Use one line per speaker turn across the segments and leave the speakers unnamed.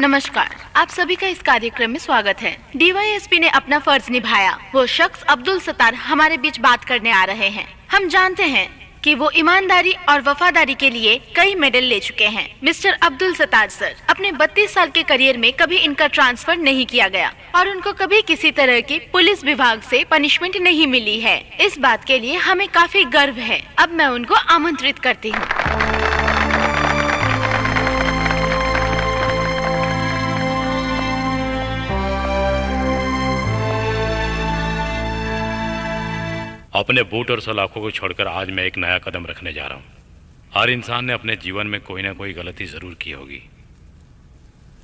नमस्कार, आप सभी का इस कार्यक्रम में स्वागत है। डीवाईएसपी ने अपना फर्ज निभाया। वो शख्स अब्दुल सत्तार हमारे बीच बात करने आ रहे हैं। हम जानते हैं कि वो ईमानदारी और वफादारी के लिए कई मेडल ले चुके हैं। मिस्टर अब्दुल सत्तार सर, अपने 32 साल के करियर में कभी इनका ट्रांसफर नहीं किया गया और उनको कभी किसी तरह की पुलिस विभाग से पनिशमेंट नहीं मिली है। इस बात के लिए हमें काफी गर्व है। अब मैं उनको आमंत्रित करती हूँ।
अपने बूट और सलाखों को छोड़कर आज मैं एक नया कदम रखने जा रहा हूँ। हर इंसान ने अपने जीवन में कोई ना कोई गलती ज़रूर की होगी।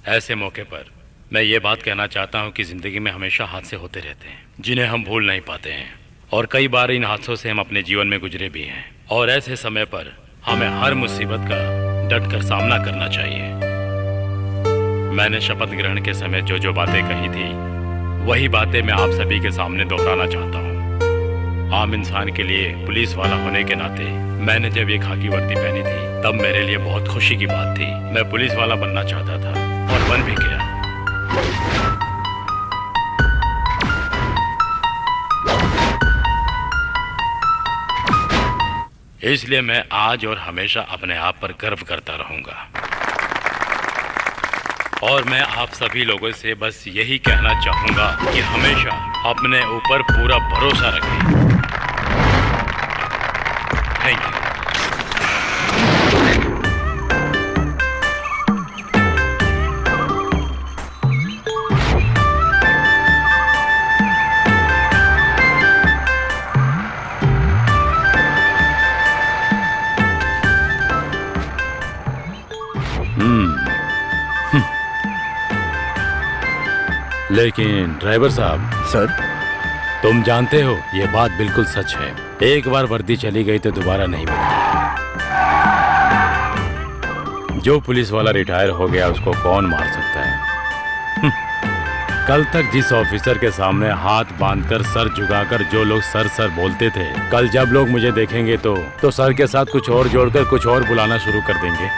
ऐसे मौके पर मैं ये बात कहना चाहता हूँ कि ज़िंदगी में हमेशा हादसे होते रहते हैं जिन्हें हम भूल नहीं पाते हैं, और कई बार इन हादसों से हम अपने जीवन में गुजरे भी हैं। और ऐसे समय पर हमें हर मुसीबत का डट कर सामना करना चाहिए। मैंने शपथ ग्रहण के समय जो जो बातें कही थी वही बातें मैं आप सभी के सामने दोहराना चाहता हूँ। आम इंसान के लिए पुलिस वाला होने के नाते मैंने जब ये खाकी वर्दी पहनी थी तब मेरे लिए बहुत खुशी की बात थी। मैं पुलिस वाला बनना चाहता था और बन भी गया। इसलिए मैं आज और हमेशा अपने आप पर गर्व करता रहूंगा। और मैं आप सभी लोगों से बस यही कहना चाहूंगा कि हमेशा अपने ऊपर पूरा भरोसा रखें। Thank you. लेकिन ड्राइवर साहब।
सर,
तुम जानते हो ये बात बिल्कुल सच है। एक बार वर्दी चली गई तो दोबारा नहीं मिलती। जो पुलिस वाला रिटायर हो गया उसको कौन मार सकता है। कल तक जिस ऑफिसर के सामने हाथ बांधकर सर झुकाकर जो लोग सर सर बोलते थे, कल जब लोग मुझे देखेंगे तो सर के साथ कुछ और जोड़कर कुछ और बुलाना शुरू कर देंगे।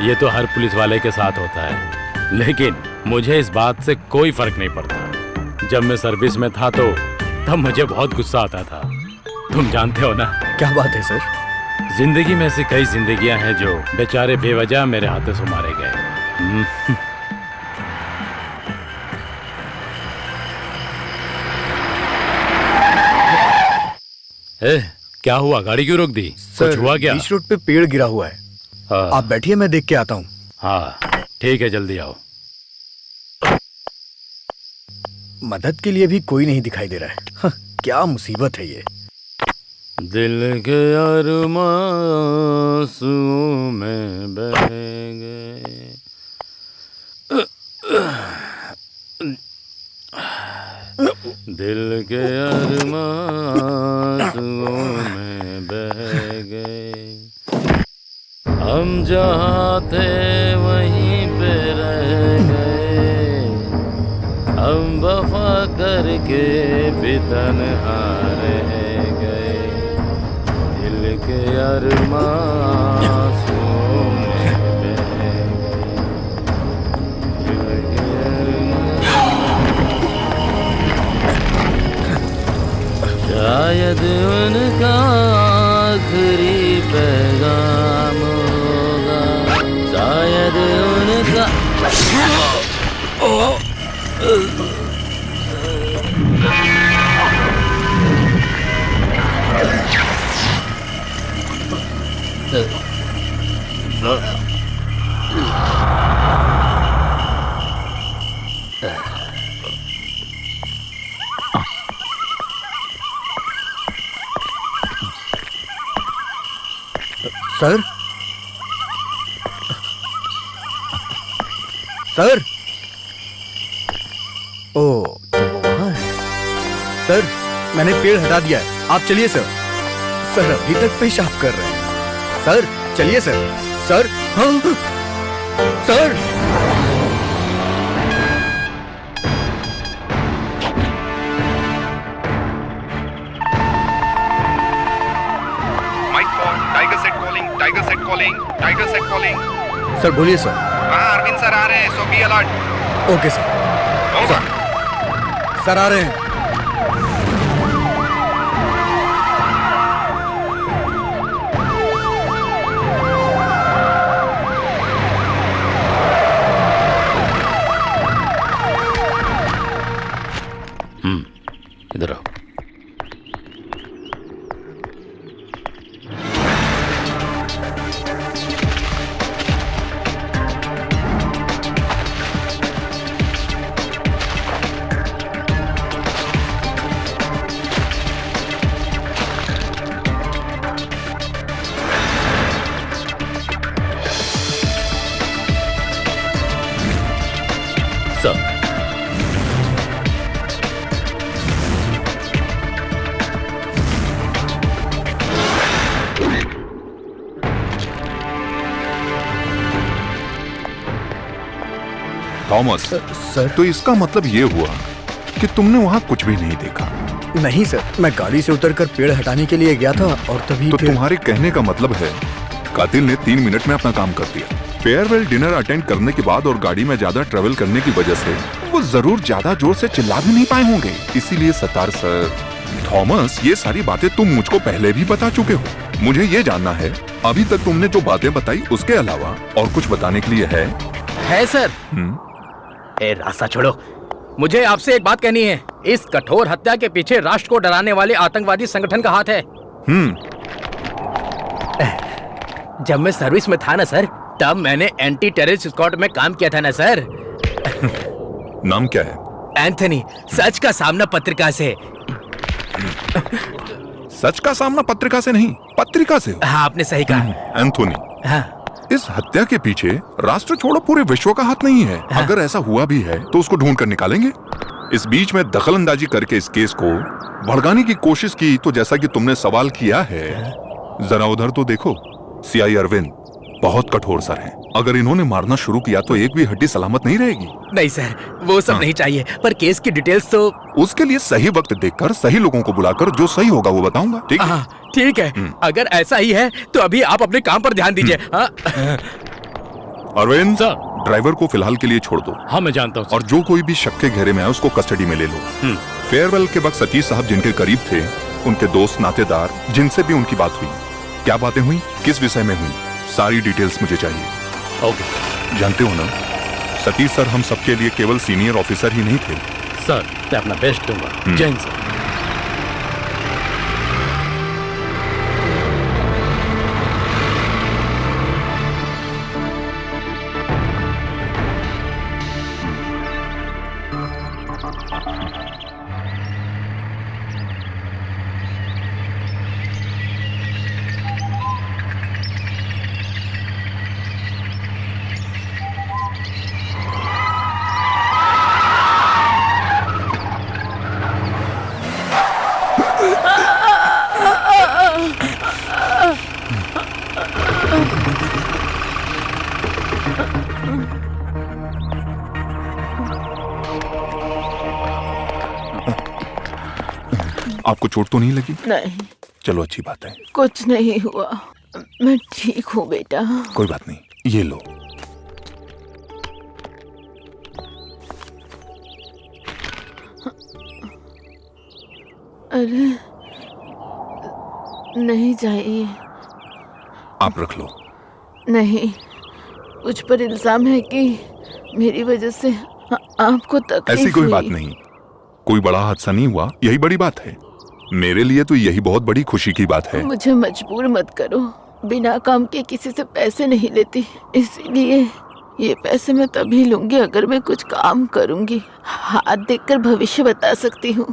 ये तो हर पुलिस वाले के साथ होता है, लेकिन मुझे इस बात से कोई फर्क नहीं पड़ता। जब मैं सर्विस में था तो तब मुझे बहुत गुस्सा आता था। तुम जानते हो ना।
क्या बात है सर?
जिंदगी में ऐसी कई जिंदगियां हैं जो बेचारे बेवजह मेरे हाथों से मारे गए। क्या हुआ? गाड़ी क्यों रोक दी? कुछ हुआ क्या?
बीच रोड पे पेड़ गिरा हुआ है। आप बैठिए, मैं देख के आता हूँ।
हाँ ठीक है, जल्दी आओ।
मदद के लिए भी कोई नहीं दिखाई दे रहा है। हाँ, क्या मुसीबत है ये।
दिल के अरमां आंसुओं में बह गए। दिल के अरमां आंसुओं में बह गए। हम जहाँ थे वहीं पे रह गए। हम वफा करके भी तन्हा रह गए। दिल के अरमां आंसुओं में बह गए। दिल के अरमां। शायद उनका आखिरी पैगाम होगा, शायद उनका।
Sir, sir. ओ, तो वो वहाँ है। सर, मैंने पेड़ हटा दिया है। आप चलिए सर। सर अभी तक पेशाब कर रहे हैं। सर चलिए सर। सर, हाँ sir.
Mike 4, Tiger set calling, Tiger set calling. Calling, tiger set calling.
Sir बोलिए सर।
हाँ अरविंद सर आ रहे हैं, so be alert.
Okay sir.
Over.
Sir आ रहे हैं।
इधर आओ। सर
थॉमस,
सर
तो इसका मतलब ये हुआ कि तुमने वहाँ कुछ भी नहीं देखा।
नहीं सर, मैं गाड़ी से उतरकर पेड़ हटाने के लिए गया था और तभी
तो
फिर...
तुम्हारे कहने का मतलब है कातिल ने 3 मिनट में अपना काम कर दिया। फेयरवेल डिनर अटेंड करने के बाद और गाड़ी में ज्यादा ट्रेवल करने की वजह से वो जरूर ज्यादा जोर से चिल्ला भी नहीं पाए होंगे। इसीलिए सतार सर, थॉमस, ये सारी बातें तुम मुझको पहले भी बता चुके हो। मुझे ये जानना है अभी तक तुमने जो बातें बताई उसके अलावा और कुछ बताने के लिए है
सर। ए रास्ता छोड़ो, मुझे आपसे एक बात कहनी है। इस कठोर हत्या के पीछे राष्ट्र को डराने वाले आतंकवादी संगठन का हाथ है। जब मैं सर्विस में था ना सर, तब मैंने एंटी टेररिस्ट स्क्वाड में काम किया था ना सर।
नाम क्या है?
एंथनी, सच का सामना पत्रिका से।
सच का सामना पत्रिका से नहीं, पत्रिका से हो।
हाँ, आपने सही कहा।
एंथोनी,
हाँ।
इस हत्या के पीछे राष्ट्र छोड़ो पूरे विश्व का हाथ नहीं है।
हाँ।
अगर ऐसा हुआ भी है तो उसको ढूंढ कर निकालेंगे। इस बीच में दखलंदाजी करके इस केस को भड़काने की कोशिश की तो जैसा कि तुमने सवाल किया है, जरा उधर तो देखो। सीआई अरविंद बहुत कठोर सर हैं। अगर इन्होंने मारना शुरू किया तो एक भी हड्डी सलामत नहीं रहेगी।
नहीं सर, वो सब नहीं चाहिए, पर केस की डिटेल्स तो...
उसके लिए सही वक्त देखकर सही लोगों को बुलाकर जो सही होगा वो बताऊंगा। ठीक है?
हाँ, ठीक है। अगर ऐसा ही है तो अभी आप अपने काम पर ध्यान दीजिए। हाँ?
अरविंद
सर।
ड्राइवर को फिलहाल के लिए छोड़ दो।
हाँ मैं जानता हूँ
और जो कोई भी शक के घेरे में है उसको कस्टडी में ले लो। फेयरवेल के वक्त सतीश साहब जिनके करीब थे, उनके दोस्त नातेदार जिनसे भी उनकी बात हुई, क्या बातें हुई, किस विषय में हुई, सारी डिटेल्स मुझे चाहिए।
ओके
जानते हो ना, सतीश सर हम सबके लिए केवल सीनियर ऑफिसर ही नहीं थे।
सर, मैं अपना बेस्ट दूंगा। जय हिंद सर।
आपको चोट तो नहीं लगी?
नहीं,
चलो अच्छी बात है।
कुछ नहीं हुआ, मैं ठीक हूँ बेटा।
कोई बात नहीं, ये लो।
अरे नहीं चाहिए।
आप रख लो।
नहीं, मुझ पर इल्जाम है कि मेरी वजह से आपको तकलीफ
ऐसी कोई
हुई।
बात नहीं, कोई बड़ा हादसा नहीं हुआ, यही बड़ी बात है। मेरे लिए तो यही बहुत बड़ी खुशी की बात है।
मुझे मजबूर मत करो, बिना काम के किसी से पैसे नहीं लेती, इसीलिए ये पैसे मैं तभी लूंगी अगर मैं कुछ काम करूंगी। हाथ देखकर भविष्य बता सकती हूँ।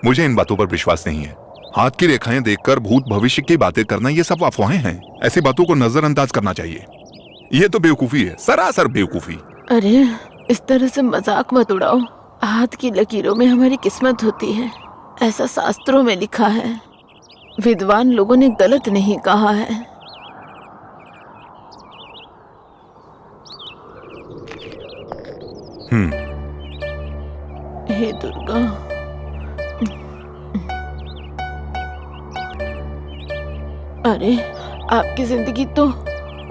मुझे इन बातों पर विश्वास नहीं है। हाथ की रेखाएं देखकर भूत भविष्य की बातें करना ये सब अफवाहें हैं। ऐसी बातों को नजरअंदाज करना चाहिए। ये तो बेवकूफी है, सरासर बेवकूफी।
अरे इस तरह से मजाक मत उड़ाओ। हाथ की लकीरों में हमारी किस्मत होती है, ऐसा शास्त्रों में लिखा है। विद्वान लोगों ने गलत नहीं कहा है। हे दुर्गा, अरे आपकी जिंदगी तो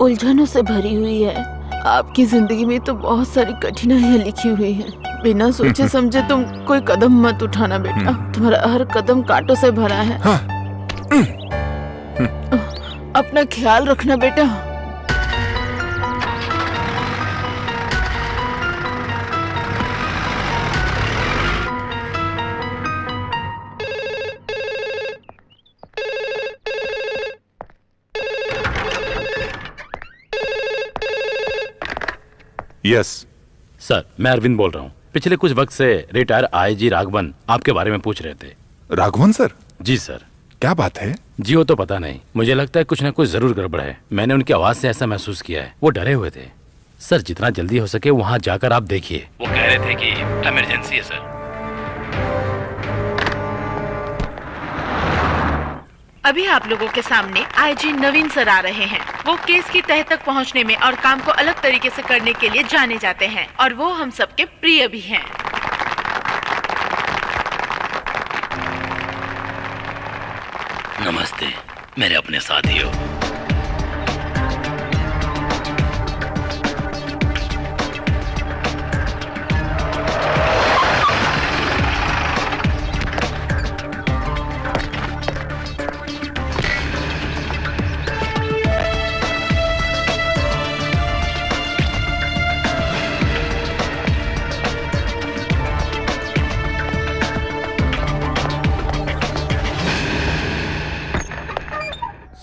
उलझनों से भरी हुई है। आपकी जिंदगी में तो बहुत सारी कठिनाइयाँ लिखी हुई हैं। बिना सोचे समझे तुम कोई कदम मत उठाना बेटा। तुम्हारा हर कदम कांटों से भरा है।
हाँ।
अपना ख्याल रखना बेटा।
यस।
सर, मैं अरविंद बोल रहा हूँ। पिछले कुछ वक्त से रिटायर आईजी राघवन आपके बारे में पूछ रहे थे।
राघवन सर?
जी सर।
क्या बात है?
जी वो तो पता नहीं, मुझे लगता है कुछ ना कुछ जरूर गड़बड़ है। मैंने उनकी आवाज से ऐसा महसूस किया है। वो डरे हुए थे। सर, जितना जल्दी हो सके वहाँ जाकर आप देखिए। वो कह रहे थे कि इमरजेंसी है सर।
अभी आप लोगों के सामने आईजी नवीन सर आ रहे हैं। वो केस की तह तक पहुंचने में और काम को अलग तरीके से करने के लिए जाने जाते हैं और वो हम सबके प्रिय भी हैं।
नमस्ते मेरे अपने साथियों।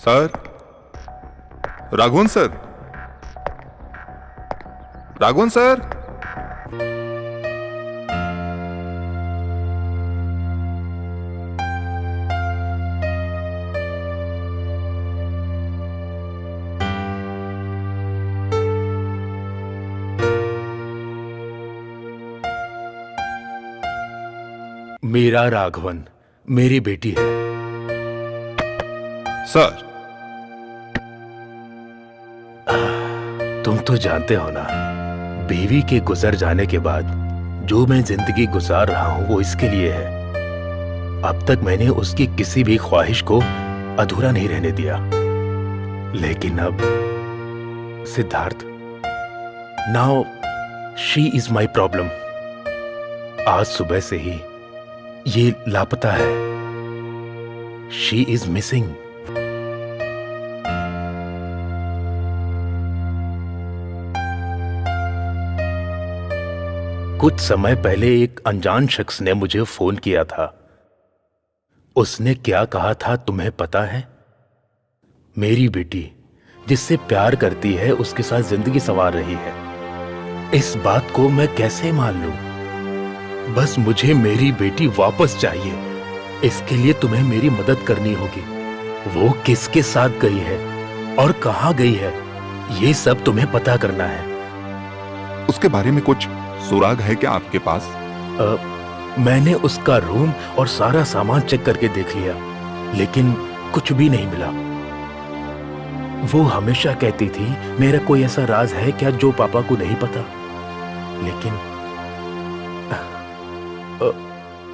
Sir, Raghavan sir, Raghavan sir.
Meera Raghavan मेरी बेटी है।
सर,
तुम तो जानते हो ना, बीवी के गुजर जाने के बाद जो मैं जिंदगी गुजार रहा हूं वो इसके लिए है। अब तक मैंने उसकी किसी भी ख्वाहिश को अधूरा नहीं रहने दिया। लेकिन अब Siddharth, now she is my problem. आज सुबह से ही ये लापता है। She is missing. कुछ समय पहले एक अनजान शख्स ने मुझे फोन किया था। उसने क्या कहा था तुम्हें पता है? मेरी बेटी जिससे प्यार करती है उसके साथ जिंदगी संवार रही है। इस बात को मैं कैसे मान लूं? बस मुझे मेरी बेटी वापस चाहिए। इसके लिए तुम्हें मेरी मदद करनी होगी। वो किसके साथ गई है और कहां गई है, ये सब तुम्हें पता करना है।
उसके बारे में कुछ सुराग है क्या आपके पास?
मैंने उसका रूम और सारा सामान चेक करके देख लिया, लेकिन कुछ भी नहीं मिला। वो हमेशा कहती थी मेरा कोई ऐसा राज है क्या जो पापा को नहीं पता। लेकिन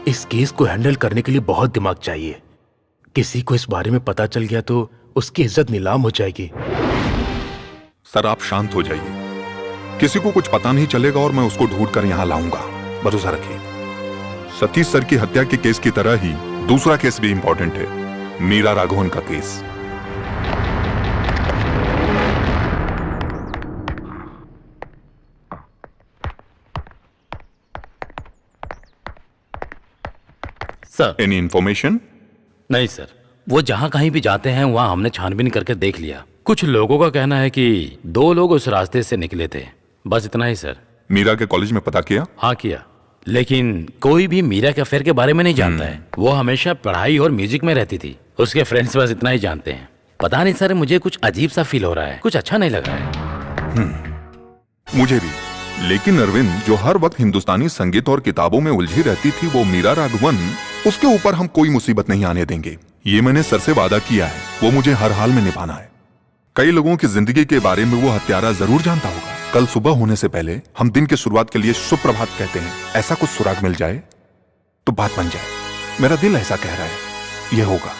इस केस को हैंडल करने के लिए बहुत दिमाग चाहिए। किसी को इस बारे में पता चल गया तो उसकी इज्जत नीलाम हो जाएगी।
सर, आप शांत हो जाइए। किसी को कुछ पता नहीं चलेगा और मैं उसको ढूंढ कर यहां लाऊंगा। भरोसा रखिए। सतीश सर की हत्या के केस की तरह ही दूसरा केस भी इंपॉर्टेंट है, मीरा राघवन का केस।
Sir,
any information?
नहीं सर, वो जहाँ कहीं भी जाते हैं वहाँ हमने छानबीन करके देख लिया। कुछ लोगों का कहना है कि 2 लोग उस रास्ते से निकले थे। बस इतना ही सर।
मीरा के कॉलेज में पता किया?
हाँ किया, लेकिन कोई भी मीरा के अफेयर के बारे में नहीं जानता है। वो हमेशा पढ़ाई और म्यूजिक में रहती थी। उसके फ्रेंड्स बस इतना ही जानते हैं। पता नहीं सर, मुझे कुछ अजीब सा फील हो रहा है। कुछ अच्छा नहीं लग रहा है।
मुझे भी। लेकिन अरविंद, जो हर वक्त हिंदुस्तानी संगीत और किताबों में उलझी रहती थी, वो मीरा राघवन, उसके ऊपर हम कोई मुसीबत नहीं आने देंगे। ये मैंने सर से वादा किया है, वो मुझे हर हाल में निभाना है। कई लोगों की जिंदगी के बारे में वो हत्यारा जरूर जानता होगा। कल सुबह होने से पहले हम दिन की शुरुआत के लिए सुप्रभात कहते हैं। ऐसा कुछ सुराग मिल जाए तो बात बन जाए। मेरा दिल ऐसा कह रहा है, ये होगा।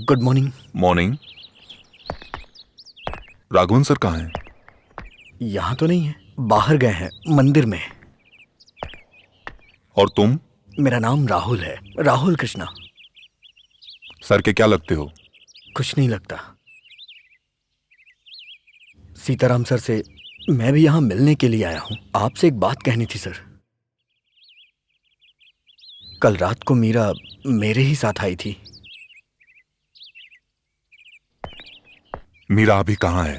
Good morning.
Morning. Raghavan sir कहाँ हैं?
यहाँ तो नहीं है, बाहर गए हैं मंदिर में।
और तुम?
मेरा नाम राहुल है, राहुल कृष्णा।
सर के क्या लगते हो?
कुछ नहीं लगता। सीताराम सर से मैं भी यहाँ मिलने के लिए आया हूँ। आपसे एक बात कहनी थी सर। कल रात को मीरा मेरे ही साथ आई थी।
मीरा अभी कहाँ है?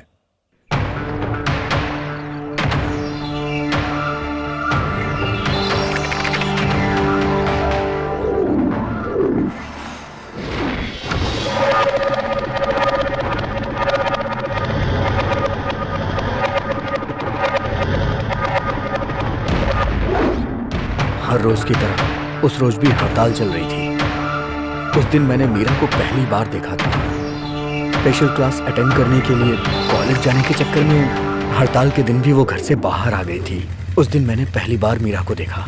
हर रोज की तरह उस रोज भी हड़ताल चल रही थी। उस दिन मैंने मीरा को पहली बार देखा था। स्पेशल क्लास अटेंड करने के लिए कॉलेज जाने के चक्कर में हड़ताल के दिन भी वो घर से बाहर आ गई थी। उस दिन मैंने पहली बार मीरा को देखा।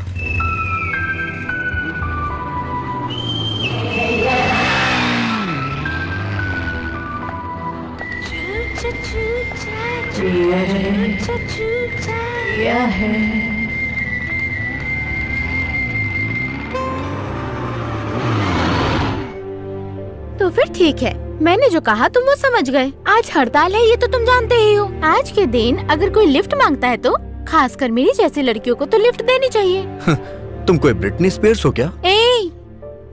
तो फिर ठीक है, मैंने जो कहा तुम वो समझ गए। आज हड़ताल है ये तो तुम जानते ही हो। आज के दिन अगर कोई लिफ्ट मांगता है तो खासकर मेरी जैसी लड़कियों को तो लिफ्ट देनी चाहिए।
तुम कोई ब्रिटनी स्पीयर्स हो क्या?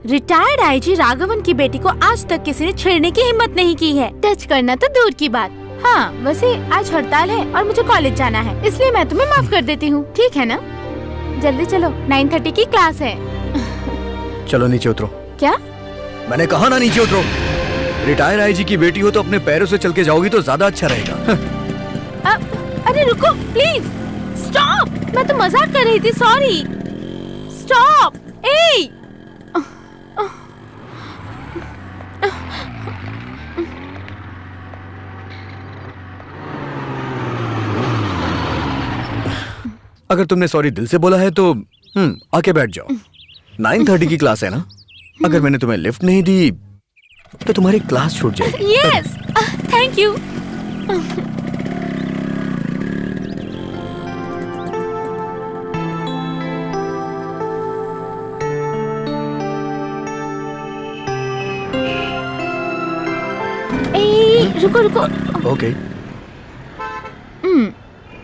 रिटायर्ड आईजी राघवन की बेटी को आज तक किसी ने छेड़ने की हिम्मत नहीं की है। टच करना तो दूर की बात। हाँ, वैसे आज हड़ताल है और मुझे कॉलेज जाना है, इसलिए मैं तुम्हें माफ कर देती हूँ। ठीक है ना? जल्दी चलो, 9:30 की क्लास है।
चलो नीचे उतरो।
क्या?
मैंने कहा ना नीचे उतरो। रिटायर आईजी की बेटी हो तो अपने पैरों से चल के जाओगी तो ज्यादा अच्छा रहेगा।
अरे रुको प्लीज, स्टॉप। मैं तो मजाक कर रही थी, सॉरी। स्टॉप।
अगर तुमने सॉरी दिल से बोला है तो आके बैठ जाओ। 9:30 की क्लास है ना? अगर मैंने तुम्हें लिफ्ट नहीं दी तो तुम्हारी क्लास छूट जाएगी।
Yes, thank you. रुको रुको।
ओके।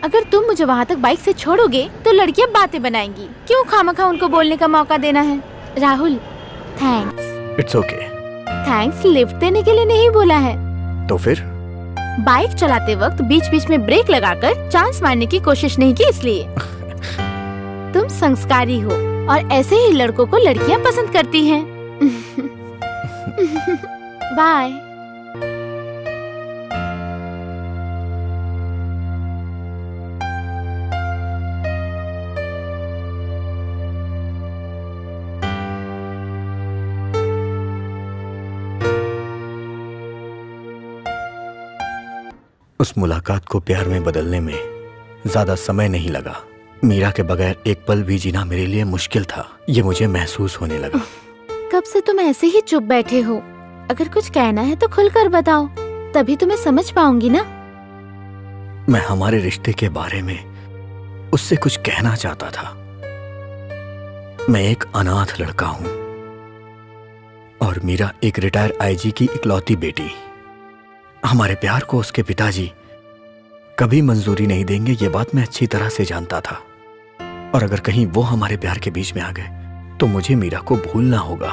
अगर तुम मुझे वहाँ तक बाइक से छोड़ोगे तो लड़कियाँ बातें बनाएंगी। क्यों खामखा उनको बोलने का मौका देना है? Rahul, thanks.
It's okay.
Thanks lift देने के लिए नहीं बोला है।
तो फिर?
बाइक चलाते वक्त बीच बीच में ब्रेक लगाकर चांस मारने की कोशिश नहीं की, इसलिए। तुम संस्कारी हो और ऐसे ही लड़कों को लड़कियाँ पसंद करती हैं। बाय।
उस मुलाकात को प्यार में बदलने में ज्यादा समय नहीं लगा। मीरा के बगैर एक पल भी जीना मेरे लिए मुश्किल था, ये मुझे महसूस होने लगा।
कब से तुम ऐसे ही चुप बैठे हो? अगर कुछ कहना है तो खुलकर बताओ, तभी तुम्हें समझ पाऊंगी ना।
मैं हमारे रिश्ते के बारे में उससे कुछ कहना चाहता था। मैं एक अनाथ लड़का हूं और मीरा एक रिटायर आईजी की इकलौती बेटी। हमारे प्यार को उसके पिताजी कभी मंजूरी नहीं देंगे, ये बात मैं अच्छी तरह से जानता था। और अगर कहीं वो हमारे प्यार के बीच में आ गए तो मुझे मीरा को भूलना होगा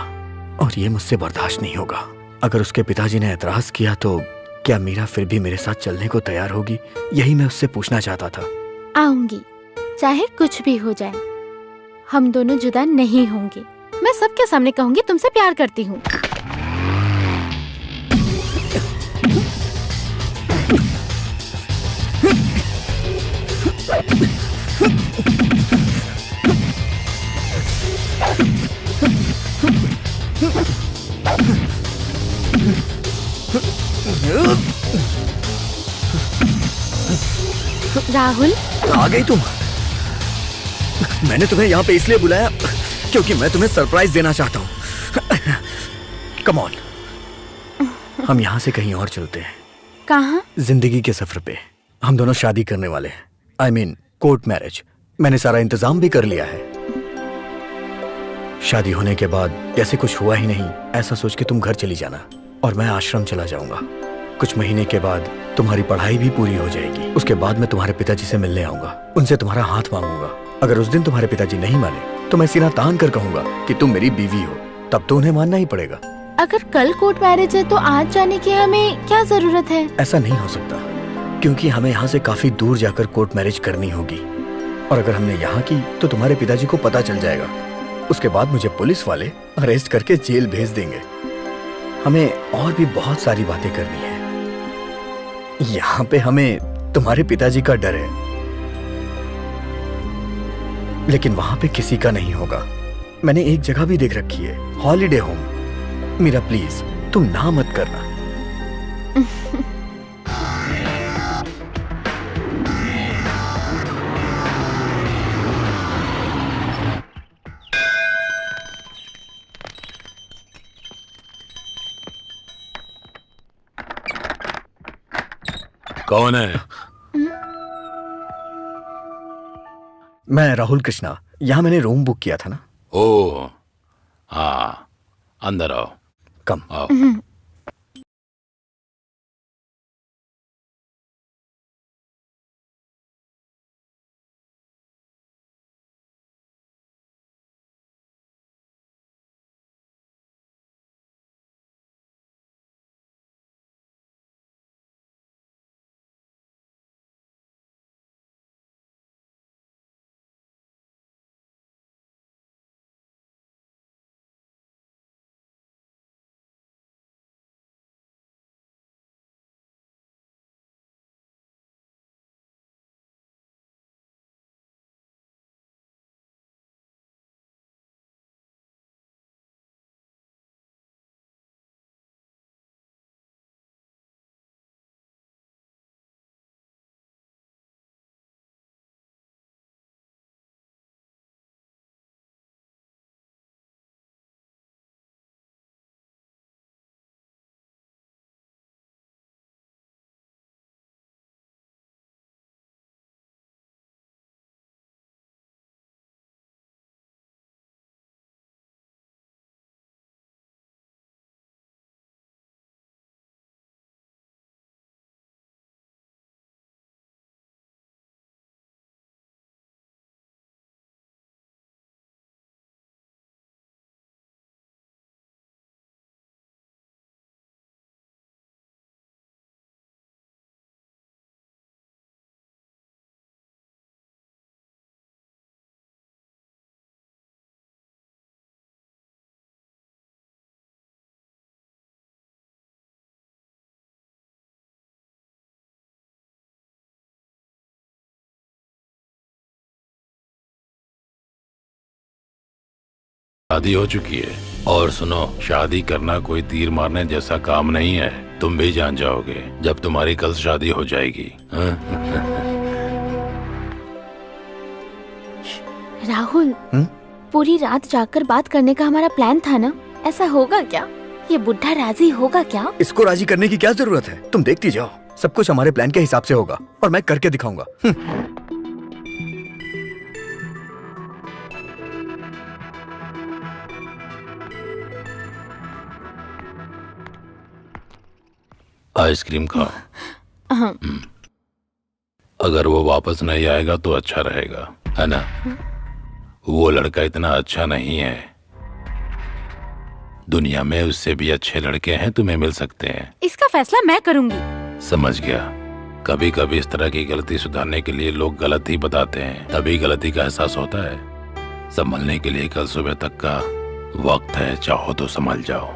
और ये मुझसे बर्दाश्त नहीं होगा। अगर उसके पिताजी ने एतराज किया तो क्या मीरा फिर भी मेरे साथ चलने को तैयार होगी? यही मैं उससे पूछना चाहता था।
आऊंगी, चाहे कुछ भी हो जाए, हम दोनों जुदा नहीं होंगे। मैं सबके सामने कहूंगी तुमसे प्यार करती हूँ। राहुल,
आ गई तुम। मैंने तुम्हें यहाँ पे इसलिए बुलाया क्योंकि मैं तुम्हें सरप्राइज देना चाहता हूँ। कम ऑन, हम यहाँ से कहीं और चलते हैं।
कहाँ?
जिंदगी के सफर पे। हम दोनों शादी करने वाले हैं। I mean court marriage. मैंने सारा इंतजाम भी कर लिया है। शादी होने के बाद जैसे कुछ हुआ ही नहीं ऐसा सोच के तुम घर चली जाना और मैं आश्रम चला जाऊंगा। कुछ महीने के बाद तुम्हारी पढ़ाई भी पूरी हो जाएगी। उसके बाद मैं तुम्हारे पिताजी से मिलने आऊंगा, उनसे तुम्हारा हाथ मांगूंगा। अगर उस दिन तुम्हारे पिताजी नहीं माने तो मैं सीना तान कर कहूंगा कि तुम मेरी बीवी हो, तब तो उन्हें मानना ही पड़ेगा।
अगर कल कोर्ट मैरिज है तो आज जाने की हमें क्या जरूरत है?
ऐसा नहीं हो सकता क्योंकि हमें यहाँ से काफी दूर जाकर कोर्ट मैरिज करनी होगी और अगर हमने यहाँ की तो तुम्हारे पिताजी को पता चल जाएगा। उसके बाद मुझे पुलिस वाले अरेस्ट करके जेल भेज देंगे। हमें और भी बहुत सारी बातें करनी है। यहाँ पे हमें तुम्हारे पिताजी का डर है, लेकिन वहां पे किसी का नहीं होगा। मैंने एक जगह भी देख रखी है, हॉलिडे होम। मीरा प्लीज तुम ना मत करना।
कौन है?
मैं राहुल कृष्णा। यहाँ मैंने रूम बुक किया था ना।
ओ हाँ, अंदर आओ।
कम।
आओ। शादी हो चुकी है और सुनो, शादी करना कोई तीर मारने जैसा काम नहीं है। तुम भी जान जाओगे जब तुम्हारी कल शादी हो जाएगी।
राहुल, पूरी रात जाकर बात करने का हमारा प्लान था ना, ऐसा होगा क्या? ये बुढ़ा राजी होगा क्या?
इसको राजी करने की क्या जरूरत है? तुम देखती जाओ, सब कुछ हमारे प्लान के हिसाब से होगा और मैं करके दिखाऊंगा।
आइसक्रीम खाओ। अगर वो वापस नहीं आएगा तो अच्छा रहेगा, है ना? वो लड़का इतना अच्छा नहीं है।
दुनिया में उससे भी अच्छे लड़के हैं, तुम्हें मिल सकते हैं।
इसका फैसला मैं करूंगी।
समझ गया। कभी कभी इस तरह की गलती सुधारने के लिए लोग गलत ही बताते हैं, तभी गलती का एहसास होता है। संभलने के लिए कल सुबह तक का वक्त है, चाहो तो संभल जाओ।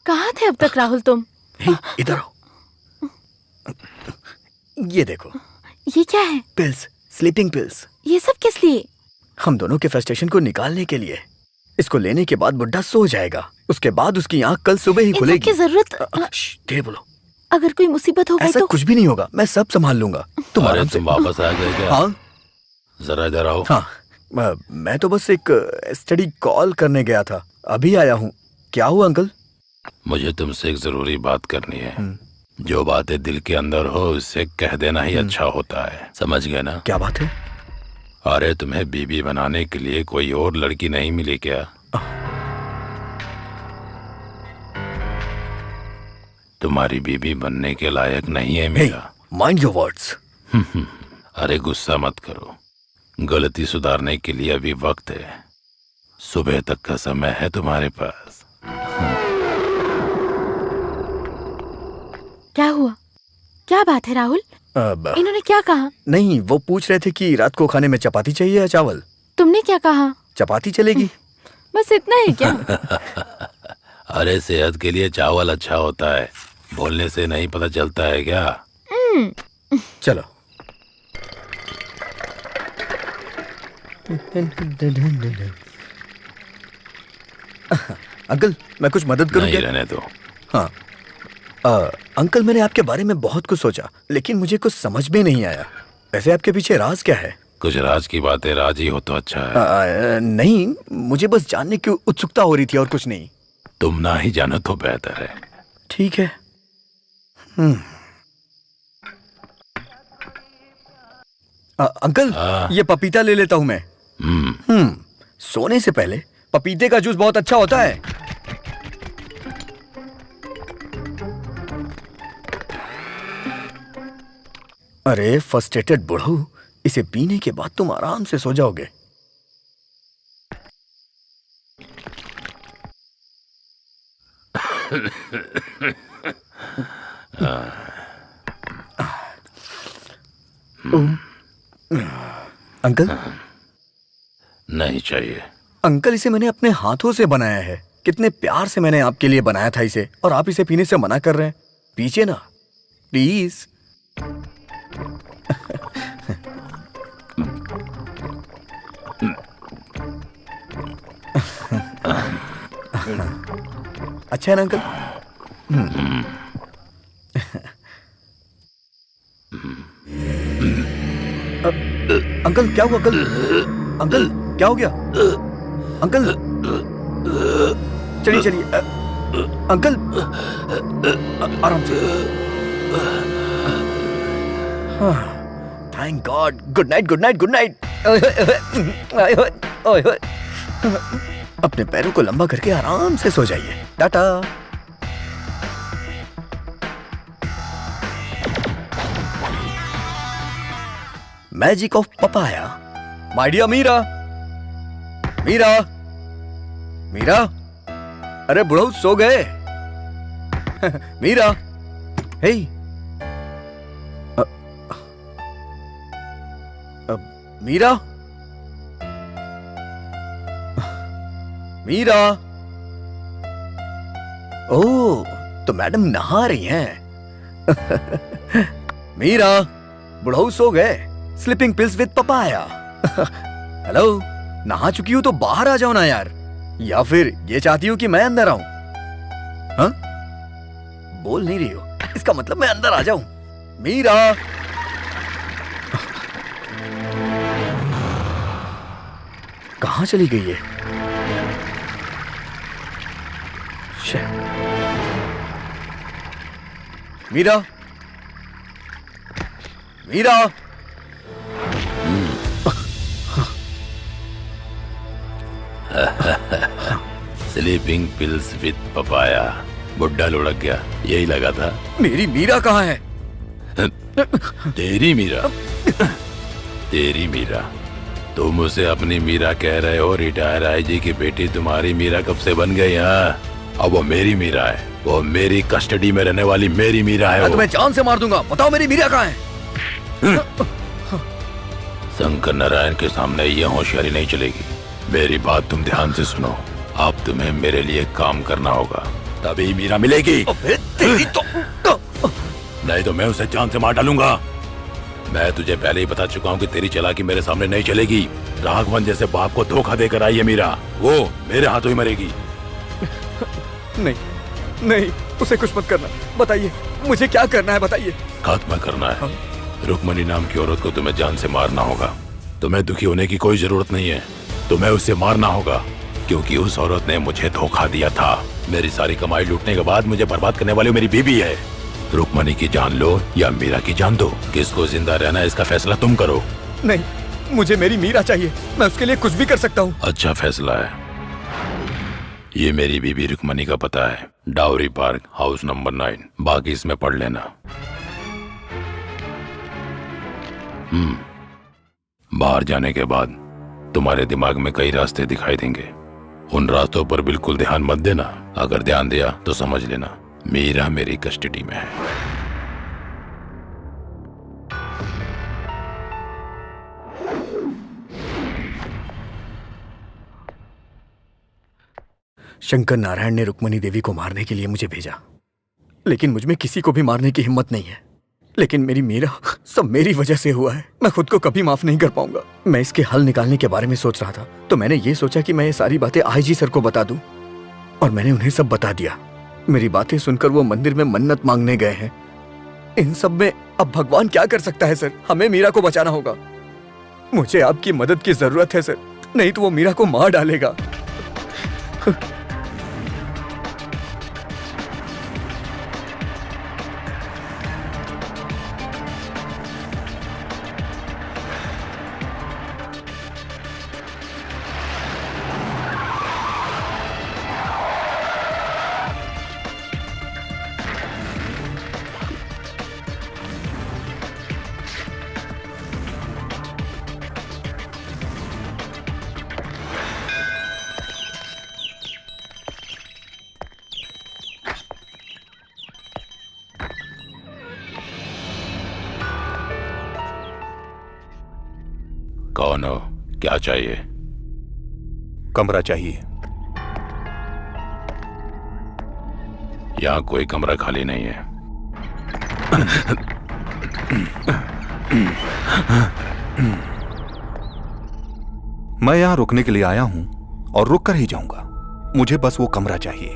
कहाँ थे अब तक राहुल तुम?
हे, इधर आओ। ये देखो,
ये क्या है?
Pills, sleeping pills.
ये सब किस लिए?
हम दोनों के फ्रस्ट्रेशन को निकालने के लिए। इसको लेने के बाद बुड्ढा सो जाएगा, उसके बाद उसकी आंख कल सुबह ही
इन सब
खुलेगी।
की जरूरत।
धीरे बोलो।
अगर कोई मुसीबत हो गई
ऐसा
तो?
कुछ भी नहीं होगा, मैं सब संभाल लूंगा। तुम
अरे
आराम से।
तुम वापस आ गए क्या?
हाँ
जरा इधर आओ।
हाँ, मैं तो बस एक स्टडी कॉल करने गया था, अभी आया हूँ। क्या हुआ अंकल?
मुझे तुमसे एक जरूरी बात करनी है। जो बातें दिल के अंदर हो उससे कह देना ही अच्छा होता है, समझ गए ना?
क्या बात है?
अरे तुम्हें बीबी बनाने के लिए कोई और लड़की नहीं मिली क्या? तुम्हारी बीबी बनने के लायक नहीं है मेरा।
Mind your words.
अरे गुस्सा मत करो, गलती सुधारने के लिए अभी वक्त है। सुबह तक का समय है तुम्हारे पास।
क्या हुआ? क्या बात है राहुल? इन्होंने क्या कहा?
नहीं, वो पूछ रहे थे कि रात को खाने में चपाती चाहिए या चावल।
तुमने क्या कहा?
चपाती चलेगी।
बस इतना ही क्या?
अरे सेहत के लिए चावल अच्छा होता है, बोलने से नहीं पता चलता है क्या?
चलो। अंकल, मैं कुछ मदद करूं
नहीं,
क्या?
रहने दो।
हाँ। अंकल, मैंने आपके बारे में बहुत कुछ सोचा, लेकिन मुझे कुछ समझ में नहीं आया। वैसे आपके पीछे राज क्या है?
कुछ राज की बातें राज ही हो तो अच्छा है।
नहीं, मुझे बस जानने की उत्सुकता हो रही थी और कुछ नहीं।
तुम ना ही जानो तो बेहतर है।
ठीक है। अंकल, ये पपीता ले लेता हूँ मैं। सोने से पहले पपीते का जूस बहुत अच्छा होता है। अरे फ्रस्ट्रेटेड बुढ़ऊ, इसे पीने के बाद तुम आराम से सो जाओगे। अंकल?
नहीं चाहिए।
अंकल, इसे मैंने अपने हाथों से बनाया है। कितने प्यार से मैंने आपके लिए बनाया था इसे, और आप इसे पीने से मना कर रहे हैं। पीछे ना, प्लीज। अच्छा है ना अंकल? अंकल क्या हुआ? अंकल, अंकल क्या हो गया? अंकल चलिए चलिए। अंकल आराम से। Thank God. Good night, good night, good night. अपने पैरों को लंबा करके आराम से सो जाइए। Tata. Magic of papaya. My dear Meera. Meera, Meera, अरे बुढ़ऊ सो गए? मीरा, हे। मीरा, मीरा। ओह, तो मैडम नहा रही हैं। मीरा, बुढ़ऊ सो गए। Sleeping pills with papaya. Hello, नहा चुकी हूं तो बाहर आ जाओ ना यार, या फिर ये चाहती हूँ कि मैं अंदर आऊं? हाँ, बोल नहीं रही हो, इसका मतलब मैं अंदर आ जाऊं? मीरा, कहां चली गई है? Meera, Meera.
Sleeping pills with papaya.
बुड्ढा लुढ़क गया, यही लगा था।
मेरी मीरा कहाँ है?
तेरी मीरा? तेरी मीरा? तुम उसे अपनी मीरा कह रहे हो? रिटायर आईजी की बेटी तुम्हारी मीरा कब से बन गई? हाँ, अब वो मेरी मीरा है, वो मेरी कस्टडी में रहने वाली मेरी मीरा है।
मैं तुम्हें जान से मार दूंगा, बताओ मेरी मीरा कहाँ है?
शंकर नारायण के सामने ये होशियारी नहीं चलेगी। मेरी बात तुम ध्यान से सुनो। अब तुम्हें मेरे लिए काम करना होगा, तभी मीरा मिलेगी।
अबे तेरी तो
नहीं तो मैं उसे जान से मार डालूंगा। मैं तुझे पहले ही बता चुका हूँ कि तेरी चालाकी मेरे सामने नहीं चलेगी। राघवन जैसे बाप को धोखा देकर आई है मीरा, वो मेरे हाथों ही मरेगी।
नहीं नहीं, उसे कुछ मत करना। बताइए मुझे क्या करना है, बताइए।
खत्म करना है। रुक्मणी नाम की औरत को तुम्हें जान से मारना होगा। तुम्हें दुखी होने की कोई जरूरत नहीं है, तुम्हें उसे मारना होगा, क्योंकि उस औरत ने मुझे धोखा दिया था। मेरी सारी कमाई लूटने के बाद मुझे बर्बाद करने वाली मेरी बीवी है। रुक्मणी की जान लो या मीरा की जान दो, किसको जिंदा रहना है इसका फैसला तुम करो।
नहीं, मुझे मेरी मीरा चाहिए, मैं उसके लिए कुछ भी कर सकता हूँ।
अच्छा फैसला है। ये मेरी बीबी रुक्मणी का पता है, डावरी पार्क, हाउस नंबर 9। बाकी इसमें पढ़ लेना। बाहर जाने के बाद तुम्हारे दिमाग में कई रास्ते दिखाई देंगे, उन रास्तों पर बिल्कुल ध्यान मत देना। अगर ध्यान दिया तो समझ लेना मीरा मेरी कस्टडी में है।
शंकर नारायण ने रुक्मणी देवी को मारने के लिए मुझे भेजा, लेकिन मुझ में किसी को भी मारने की हिम्मत नहीं है। लेकिन मेरी मीरा, सब मेरी वजह से हुआ है। मैं खुद को कभी माफ नहीं कर पाऊंगा। मैं इसके हल निकालने के बारे में सोच रहा था, तो मैंने ये सोचा कि मैं ये सारी बातें आईजी सर को बता दूं, और मैंने उन्हें सब बता दिया। मेरी बातें सुनकर वो मंदिर में मन्नत मांगने गए हैं। इन सब में अब भगवान क्या कर सकता है सर? हमें मीरा को बचाना होगा। मुझे आपकी मदद की जरूरत है सर, नहीं तो वो मीरा को मार डालेगा।
कौन हो? क्या चाहिए?
कमरा चाहिए।
यहाँ कोई कमरा खाली नहीं है।
मैं यहाँ रुकने के लिए आया हूँ और रुक कर ही जाऊंगा। मुझे बस वो कमरा चाहिए।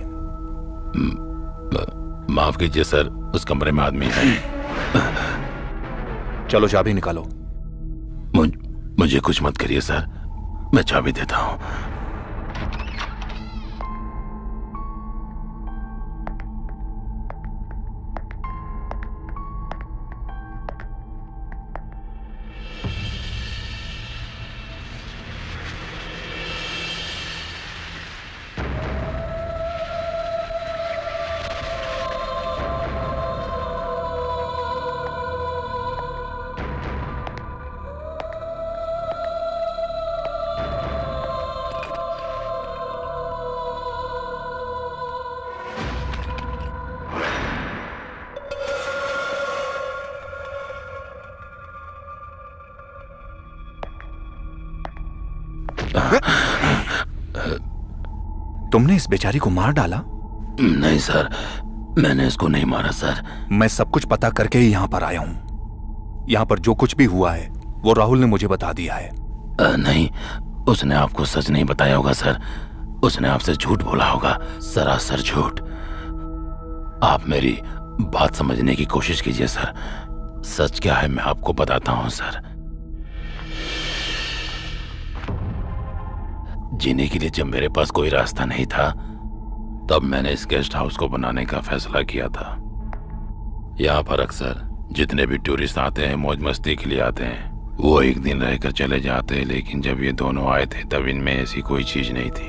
माफ कीजिए सर, उस कमरे में आदमी है।
चलो चाबी निकालो।
मुझे कुछ मत करिए सर, मैं चाबी देता हूँ।
तुमने इस बेचारी को मार डाला?
नहीं सर, मैंने इसको नहीं मारा सर।
मैं सब कुछ पता करके ही यहाँ पर आया हूँ। यहाँ पर जो कुछ भी हुआ है वो राहुल ने मुझे बता दिया है।
नहीं, उसने आपको सच नहीं बताया होगा सर, उसने आपसे झूठ बोला होगा, सरासर झूठ। आप मेरी बात समझने की कोशिश कीजिए सर। सच क्या है मैं आपको बताता हूँ सर। जीने के लिए जब मेरे पास कोई रास्ता नहीं था, तब मैंने इस गेस्ट हाउस को बनाने का फैसला किया था। यहाँ पर अक्सर जितने भी टूरिस्ट आते हैं, मौज मस्ती के लिए आते हैं, वो एक दिन रहकर चले जाते हैं। लेकिन जब ये दोनों आए थे तब इनमें ऐसी कोई चीज नहीं थी।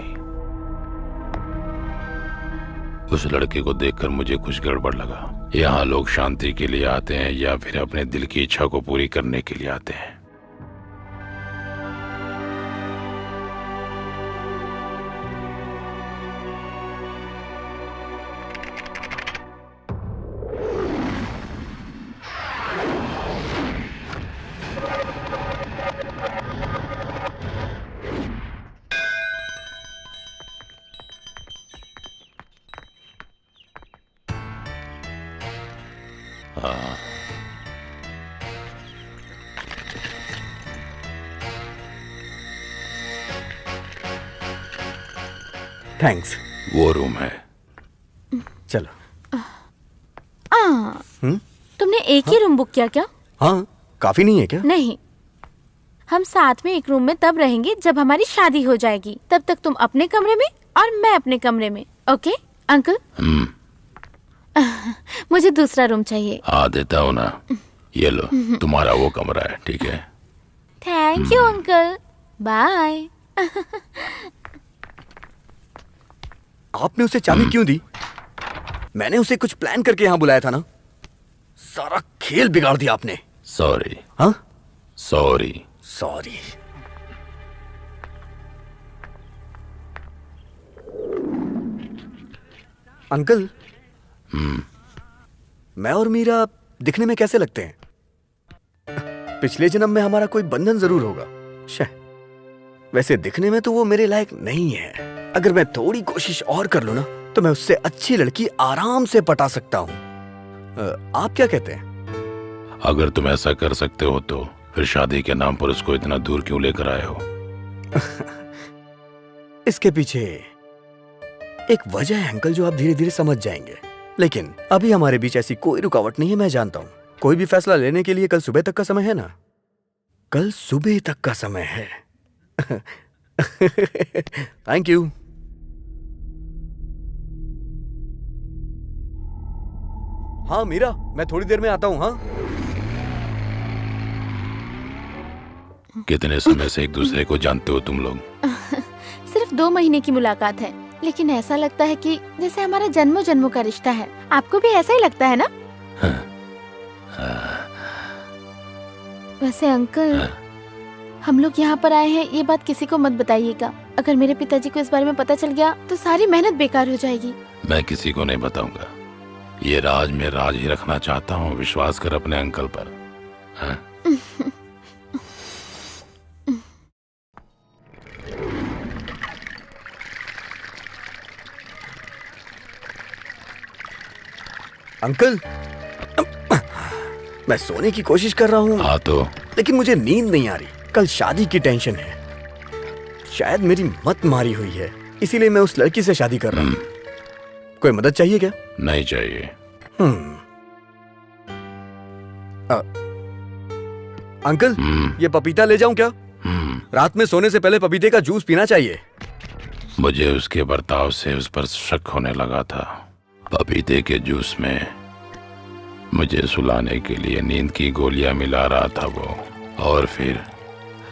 उस लड़के को देखकर मुझे कुछ गड़बड़ लगा। यहाँ लोग शांति के लिए आते हैं या फिर अपने दिल की इच्छा को पूरी करने के लिए आते हैं। हाँ,
थैंक्स।
वो रूम है।
चलो।
तुमने एक ही रूम बुक किया क्या?
हाँ, काफी नहीं है क्या?
नहीं, हम साथ में एक रूम में तब रहेंगे जब हमारी शादी हो जाएगी। तब तक तुम अपने कमरे में और मैं अपने कमरे में। Okay uncle? मुझे दूसरा रूम चाहिए।
हाँ देता हूँ ना। ये लो, तुम्हारा वो कमरा है, ठीक है?
Thank you uncle, bye.
आपने उसे चाबी क्यों दी? मैंने उसे कुछ प्लान करके यहाँ बुलाया था ना। सारा खेल बिगाड़ दिया आपने।
सॉरी।
हाँ,
सॉरी।
सॉरी। अंकल, मैं और मीरा दिखने में कैसे लगते हैं? पिछले जन्म में हमारा कोई बंधन जरूर होगा शायद। वैसे दिखने में तो वो मेरे लायक नहीं है। अगर मैं थोड़ी कोशिश और कर लूं ना तो मैं उससे अच्छी लड़की आराम से पटा सकता हूं। आप क्या कहते हैं?
अगर तुम ऐसा कर सकते हो तो फिर शादी के नाम पर उसको इतना दूर क्यों लेकर आए हो?
इसके पीछे एक वजह है अंकल, जो आप धीरे धीरे समझ जाएंगे। लेकिन अभी हमारे बीच ऐसी कोई रुकावट नहीं है, मैं जानता हूं। कोई भी फैसला लेने के लिए कल सुबह तक का समय है ना? कल सुबह तक का समय है। Thank you. हाँ मीरा, मैं थोड़ी देर में आता हूँ। हाँ,
कितने समय से एक दूसरे को जानते हो तुम लोग?
सिर्फ 2 महीने की मुलाकात है, लेकिन ऐसा लगता है कि जैसे हमारा जन्मों जन्मों का रिश्ता है। आपको भी ऐसा ही लगता है ना? वैसे अंकल, हम लोग यहाँ पर आए हैं, ये बात किसी को मत बताइएगा। अगर मेरे पिताजी को इस बारे में पता चल गया तो सारी मेहनत बेकार हो जाएगी।
मैं किसी को नहीं बताऊंगा। ये राज में राज ही रखना चाहता हूँ। विश्वास कर अपने अंकल पर। हाँ?
अंकल, मैं सोने की कोशिश कर रहा हूँ।
हाँ तो
लेकिन मुझे नींद नहीं आ रही। कल शादी की टेंशन है। शायद मेरी मत मारी हुई है, इसीलिए मैं उस लड़की से शादी कर रहा हूँ। कोई मदद चाहिए क्या?
नहीं चाहिए।
अंकल, ये पपीता ले जाऊं क्या? रात में सोने से पहले पपीते का जूस पीना चाहिए।
मुझे उसके बर्ताव से उस पर शक होने लगा था। पपीते के जूस में मुझे सुलाने के लिए नींद की गोलियां मिला रहा था वो। और फिर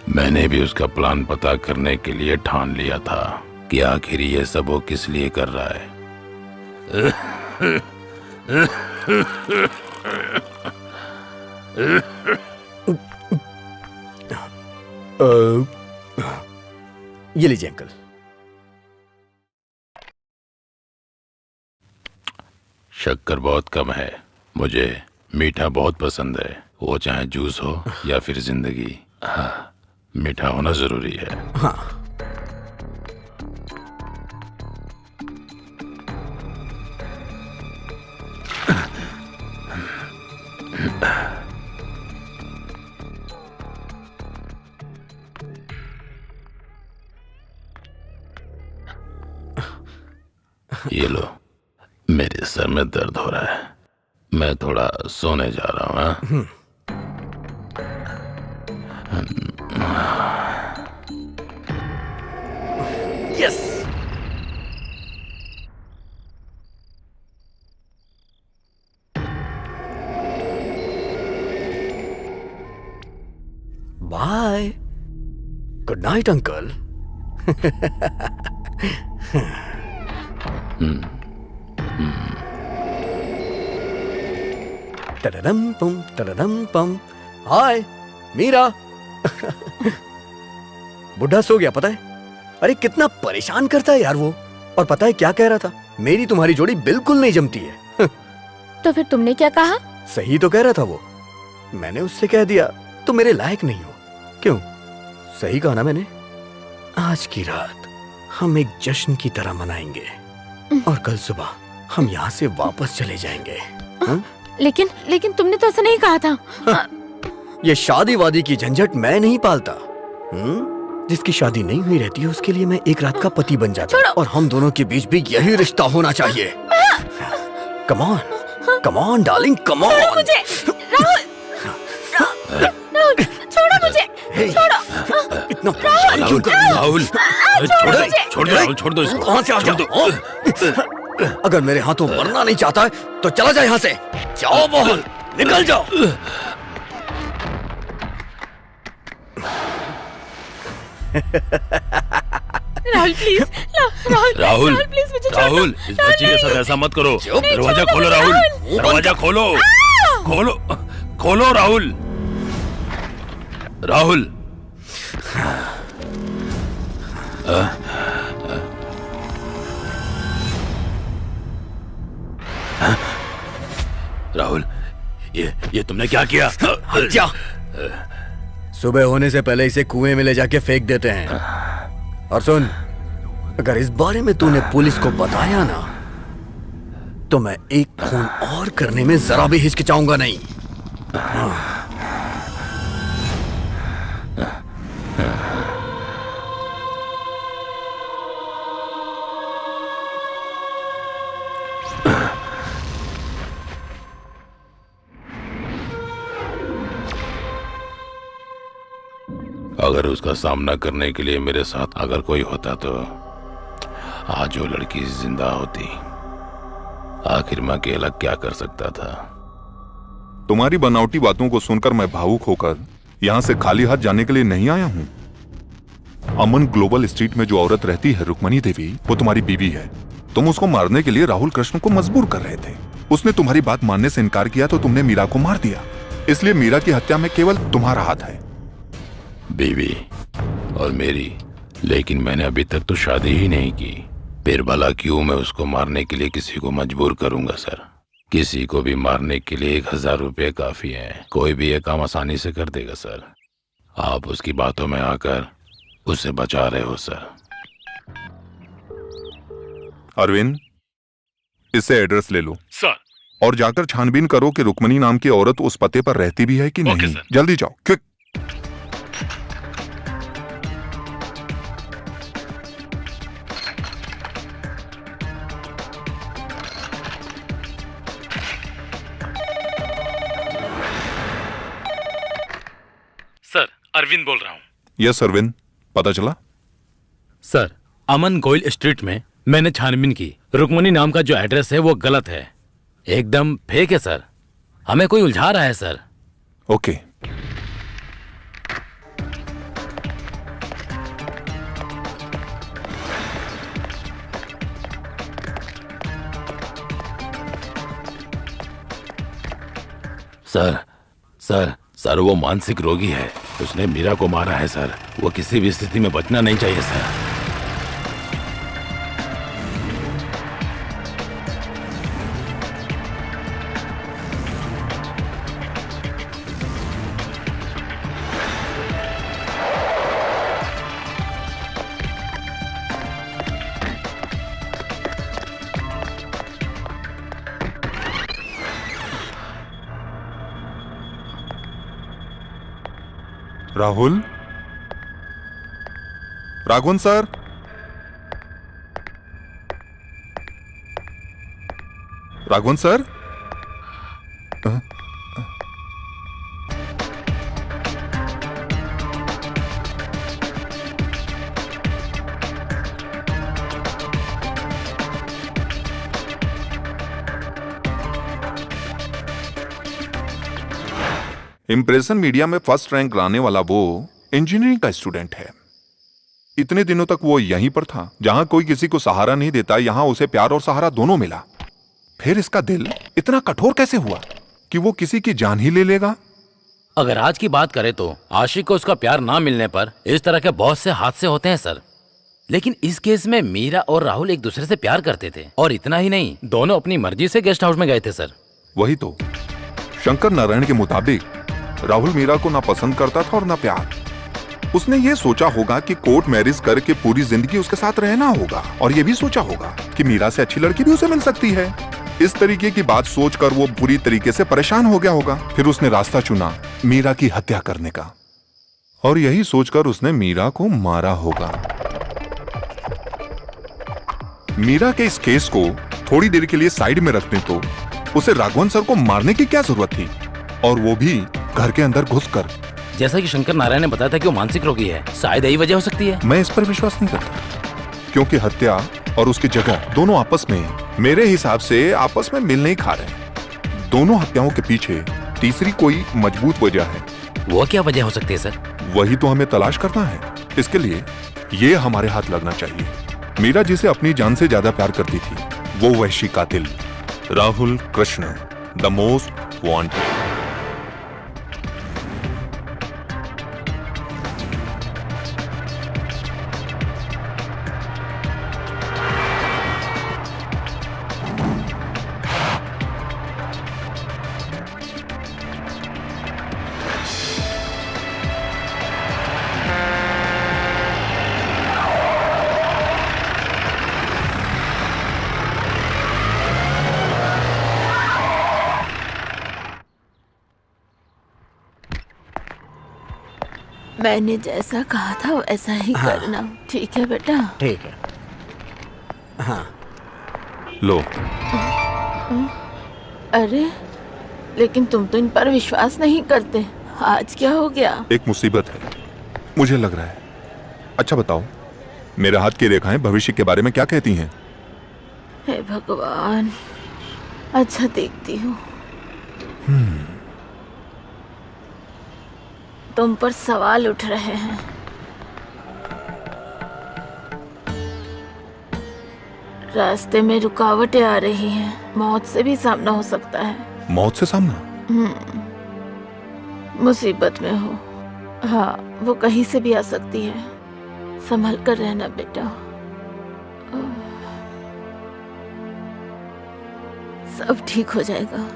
मैंने भी उसका प्लान पता करने के लिए ठान लिया था कि आखिर ये सब वो किस लिए कर रहा है।
ये लीजिए अंकल।
शक्कर बहुत कम है। मुझे मीठा बहुत पसंद है, वो चाहे जूस हो या फिर जिंदगी। हाँ, मीठा होना जरूरी है।
हाँ।
ये लो, मेरे सर में दर्द हो रहा है, मैं थोड़ा सोने जा रहा हूँ।
Yes. Bye. Good night uncle. टडडम पम। हाय मीरा। बुढ़ा सो गया पता है? अरे कितना परेशान करता है यार वो। और पता है क्या कह रहा था? मेरी तुम्हारी जोड़ी बिल्कुल नहीं जमती है।
तो फिर तुमने क्या कहा?
सही तो कह रहा था वो। मैंने उससे कह दिया तुम मेरे लायक नहीं हो। क्यों? सही कहा ना मैंने? आज की रात हम एक जश्न की तरह मनाएंगे और कल सुबह हम यहाँ से वापस चले जाएंगे।
लेकिन तुमने तो ऐसा नहीं कहा था।
ये शादी वादी की झंझट मैं नहीं पालता। जिसकी शादी नहीं हुई रहती है उसके लिए मैं एक रात का पति बन जाता हूँ। और हम दोनों के बीच भी यही रिश्ता होना चाहिए। Come on, come on darling, come on.
मुझे राहुल, छोड़ो मुझे, छोड़ो।
इतना परेशान क्यों कर रही हो?
राहुल, छोड़ दो राहुल, छोड़ दो इसको।
कहाँ से आ गया? अगर मेरे हाथों मरना नहीं चाहता है तो चला जाए यहाँ से। जाओ बाहर, निकल जाओ।
राहुल प्लीज,
राहुल,
प्लीज मुझे छोड़ दो।
राहुल, इस बच्ची के साथ ऐसा मत करो। दरवाजा
छोड़ो
खोलो
मुझे,
राहुल,
राहुल।
दरवाजा खोलो, खोलो, खोलो राहुल, राहुल। राहुल, ये तुमने क्या किया?
जा। सुबह होने से पहले इसे कुएं में ले जाके फेंक देते हैं। और सुन, अगर इस बारे में तूने पुलिस को बताया ना तो मैं एक खून और करने में जरा भी हिचकिचाऊंगा नहीं।
अगर उसका सामना करने के लिए मेरे साथ अगर कोई होता तो आज वो लड़की जिंदा होती। आखिर मैं अकेला क्या कर सकता था?
तुम्हारी बनावटी बातों को सुनकर मैं भावुक होकर यहाँ से खाली हाथ जाने के लिए नहीं आया हूँ। अमन ग्लोबल स्ट्रीट में जो औरत रहती है रुक्मणी देवी, वो तुम्हारी बीवी है। तुम उसको मारने के लिए राहुल कृष्ण को मजबूर कर रहे थे। उसने तुम्हारी बात मानने से इनकार किया तो तुमने मीरा को मार दिया। इसलिए मीरा की हत्या में केवल तुम्हारा हाथ है।
बीवी और मेरी, लेकिन मैंने अभी तक तो शादी ही नहीं की। फिर भला क्यों मैं उसको मारने के लिए किसी को मजबूर करूंगा सर? किसी को भी मारने के लिए 1000 रुपये काफी है। कोई भी ये काम आसानी से कर देगा सर। आप उसकी बातों में आकर उसे बचा रहे हो सर।
अरविंद, इससे एड्रेस ले लो
सर।
और जाकर छानबीन करो कि रुक्मणी नाम की औरत उस पते पर रहती भी है कि नहीं।
Okay, sir.
जल्दी जाओ, क्विक।
सर, अरविंद बोल रहा हूँ।
यस अरविंद, पता चला?
सर, अमन गोयल स्ट्रीट में मैंने छानबीन की। रुक्मणी नाम का जो एड्रेस है वो गलत है, एकदम फेक है सर। हमें कोई उलझा रहा है sir.
Okay.
Sir, sir, sir वो मानसिक रोगी है। उसने मीरा को मारा है सर। वो किसी भी स्थिति में बचना नहीं चाहिए sir.
Rahul, Raghavan sir, Raghavan sir. Impression media में फर्स्ट रैंक लाने वाला वो इंजीनियरिंग का स्टूडेंट है। इतने दिनों तक वो यहीं पर था जहां कोई किसी को सहारा नहीं देता। यहां उसे प्यार और सहारा दोनों मिला। फिर इसका दिल इतना कठोर कैसे हुआ कि वो किसी की जान ही ले लेगा?
अगर आज की बात करें तो आशिक को उसका प्यार ना मिलने पर इस तरह के बहुत से हादसे होते हैं सर। लेकिन इस केस में मीरा और राहुल एक दूसरे से प्यार करते थे, और इतना ही नहीं, दोनों अपनी मर्जी से गेस्ट हाउस में गए थे सर।
वही तो, शंकर नारायण के मुताबिक राहुल मीरा को ना पसंद करता था और ना प्यार। उसने ये सोचा होगा कि कोर्ट मैरिज करके पूरी जिंदगी उसके साथ रहना होगा, और ये भी सोचा होगा कि मीरा से अच्छी लड़की भी उसे मिल सकती है। इस तरीके की बात सोचकर वो पूरी तरीके से परेशान हो गया होगा। फिर उसने रास्ता चुना मीरा की हत्या करने का, और यही सोचकर उसने मीरा को मारा होगा। मीरा के इस केस को थोड़ी देर के लिए साइड में रखने तो उसे राघवन सर को मारने की क्या जरूरत थी, और वो भी घर के अंदर घुसकर।
जैसा कि शंकर नारायण ने बताया था कि वो मानसिक रोगी है, शायद यही वजह हो सकती है।
मैं इस पर विश्वास नहीं करता, क्योंकि हत्या और उसकी जगह दोनों आपस में, मेरे हिसाब से आपस में मिल नहीं खा रहे। दोनों हत्याओं के पीछे तीसरी कोई मजबूत वजह है।
वो क्या वजह हो सकती है सर?
वही तो हमें तलाश करना है। इसके लिए ये हमारे हाथ लगना चाहिए। मीरा जिसे अपनी जान से ज्यादा प्यार करती थी, वो वहशी कातिल Rahul Krishna, the most wanted.
मैंने जैसा कहा था वैसा ही करना, ठीक है बेटा?
ठीक है। हाँ।
लो।
अरे लेकिन तुम तो इन पर विश्वास नहीं करते, आज क्या हो गया?
एक मुसीबत है, मुझे लग रहा है। अच्छा बताओ, मेरे हाथ की रेखाएं भविष्य के बारे में क्या कहती हैं?
हे भगवान, अच्छा देखती हूँ। तुम पर सवाल उठ रहे हैं। रास्ते में रुकावटें आ रही हैं, मौत से भी सामना हो सकता है।
मौत से सामना?
मुसीबत में हो, हाँ, वो कहीं से भी आ सकती है। संभल कर रहना बेटा, सब ठीक हो जाएगा।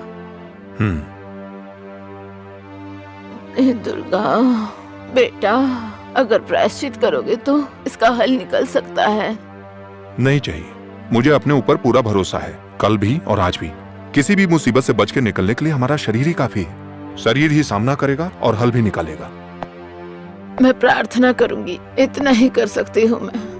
हे दुर्गा, बेटा, अगर प्रायश्चित करोगे तो इसका हल निकल सकता है।
नहीं चाहिए, मुझे अपने ऊपर पूरा भरोसा है। कल भी और आज भी किसी भी मुसीबत से बच के निकलने के लिए हमारा शरीर ही काफी है। शरीर ही सामना करेगा और हल भी निकालेगा।
मैं प्रार्थना करूंगी, इतना ही कर सकती हूँ मैं।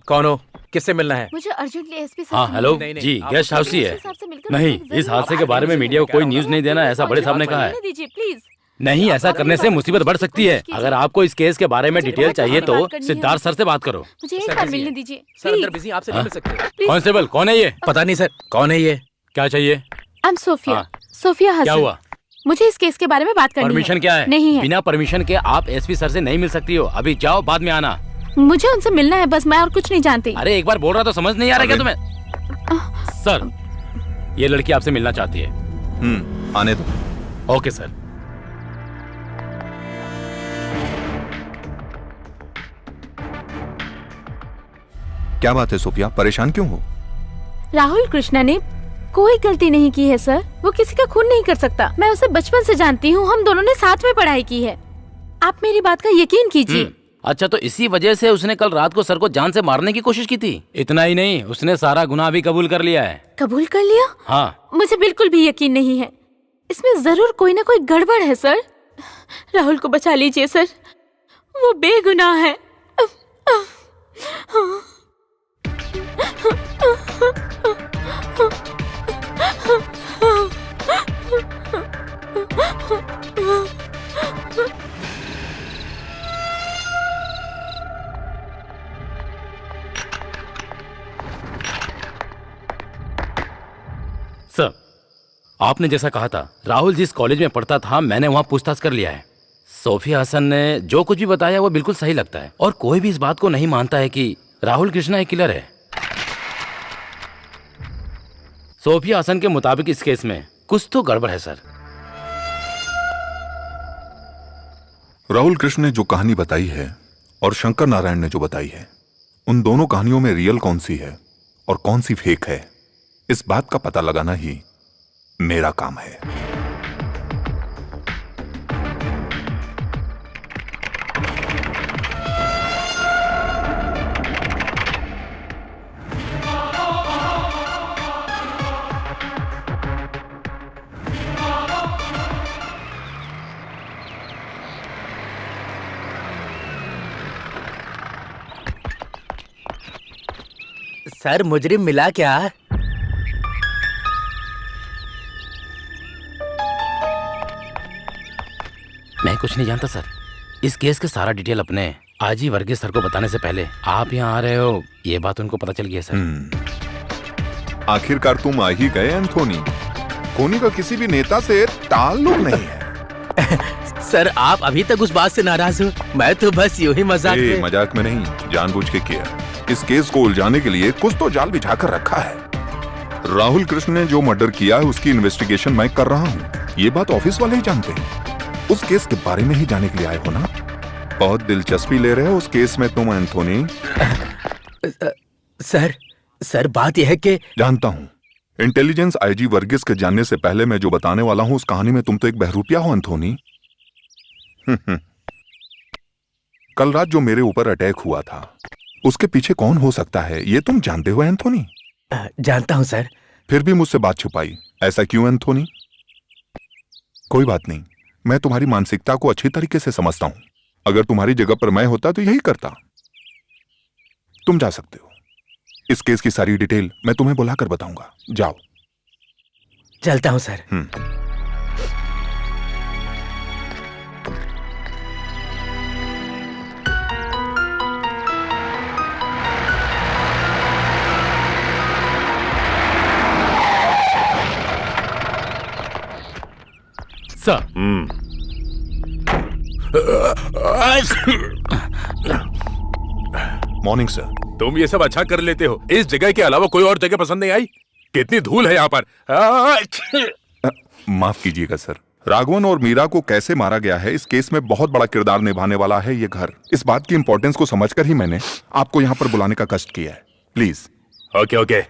कौन हो? किससे मिलना है?
मुझे अर्जेंटली एसपी सर
हाँ
से
हेलो
मिलना है।
जी,
आप
गेस्ट हाउस ही है।
एसपी साहब से मिलकर
नहीं,
मुझे
इस
जरूर
हादसे के बारे में मीडिया को कोई न्यूज नहीं देना, ऐसा बड़े साहब ने कहा है।
रहने दीजिए प्लीज।
नहीं, ऐसा करने से मुसीबत बढ़ सकती है। अगर आपको इस केस के बारे में डिटेल चाहिए तो सिद्धार्थ सर से बात करो।
मुझे एक
सर
बार
busy
मिलने
है।
दीजिए
सर अंदर
प्लीज।
बिजी, आपसे नहीं मिल सकते।
कांस्टेबल कौन है ये?
पता नहीं सर, कौन है ये?
क्या चाहिए?
आई एम सोफिया,
हाँ।
सोफिया हसन।
क्या हुआ?
मुझे इस केस के बारे में बात करनी है।
परमिशन क्या है?
नहीं है।
बिना परमिशन के आप एसपी सर से नहीं मिल सकती हो। अभी जाओ, बाद में आना।
मुझे उनसे मिलना है बस, मैं और कुछ नहीं जानती।
अरे एक बार बोल रहा तो समझ नहीं आ रहा क्या तुम्हें? सर, ये लड़की आपसे मिलना चाहती है।
आने दो।
Okay sir.
क्या बात है सोफिया, परेशान क्यों हो?
राहुल कृष्णा ने कोई गलती नहीं की है सर। वो किसी का खून नहीं कर सकता। मैं उसे बचपन से जानती हूँ, हम दोनों ने साथ में पढ़ाई की है। आप मेरी बात का यकीन कीजिए।
अच्छा, तो इसी वजह से उसने कल रात को सर को जान से मारने की कोशिश की थी? इतना ही नहीं, उसने सारा गुनाह भी कबूल कर लिया है।
कबूल कर लिया?
हाँ।
मुझे बिल्कुल भी यकीन नहीं है। इसमें जरूर कोई ना कोई गड़बड़ है सर। राहुल को बचा लीजिए सर, वो बेगुनाह है।
सर, आपने जैसा कहा था, राहुल जिस कॉलेज में पढ़ता था मैंने वहाँ पूछताछ कर लिया है। सोफिया हसन ने जो कुछ भी बताया वो बिल्कुल सही लगता है और कोई भी इस बात को नहीं मानता है कि राहुल कृष्णा एक किलर है। सोफिया हसन के मुताबिक इस केस में कुछ तो गड़बड़ है सर।
राहुल कृष्ण ने जो कहानी बताई है और शंकर नारायण ने जो बताई है, उन दोनों कहानियों में रियल कौन सी है और कौन सी फेक है, इस बात का पता लगाना ही मेरा काम है।
सर मुजरिम मिला क्या?
मैं कुछ नहीं जानता सर। इस केस के सारा डिटेल अपने आजी वर्गीस सर को बताने से पहले आप यहाँ आ रहे हो, ये बात उनको पता चल गई है सर।
आखिरकार तुम आ ही गए एंथोनी। कोनी का किसी भी नेता से ताल्लुक नहीं है।
सर आप अभी तक उस बात से नाराज हो? मैं तो बस यूं ही
मजाक में नहीं, जानबूझ के किया। इस केस को उलझाने के लिए कुछ तो जाल बिछाकर रखा है। राहुल कृष्ण ने जो मर्डर किया है उसकी इन्वेस्टिगेशन मैं कर रहा हूँ। ये बात ऑफिस वाले ही जानते हैं। उस केस के बारे में ही जानने के लिए आए हो ना? बहुत दिलचस्पी ले रहे हो उस केस में तुम एंथोनी।
सर बात यह है कि
जानता हूँ। इंटेलिजेंस आईजी वर्गीस के जानने से पहले मैं जो बताने वाला हूँ उस कहानी में तुम तो एक बहरूपिया हो एंथोनी। कल रात जो मेरे ऊपर अटैक हुआ था उसके पीछे कौन हो सकता है ये तुम जानते हो एंथोनी?
जानता हूँ सर।
फिर भी मुझसे बात छुपाई, ऐसा क्यों एंथोनी? कोई बात नहीं, मैं तुम्हारी मानसिकता को अच्छी तरीके से समझता हूं। अगर तुम्हारी जगह पर मैं होता तो यही करता। तुम जा सकते हो। इस केस की सारी डिटेल मैं तुम्हें बुलाकर बताऊंगा। जाओ।
चलता हूं सर।
Morning sir.
तुम ये सब अच्छा कर लेते हो। इस जगह के अलावा कोई और जगह पसंद नहीं आई? कितनी धूल है यहाँ पर।
माफ कीजिएगा सर। राघवन और मीरा को कैसे मारा गया है इस केस में बहुत बड़ा किरदार निभाने वाला है ये घर। इस बात की इंपॉर्टेंस को समझकर ही मैंने आपको यहाँ पर बुलाने का कष्ट किया है। प्लीज।
ओके।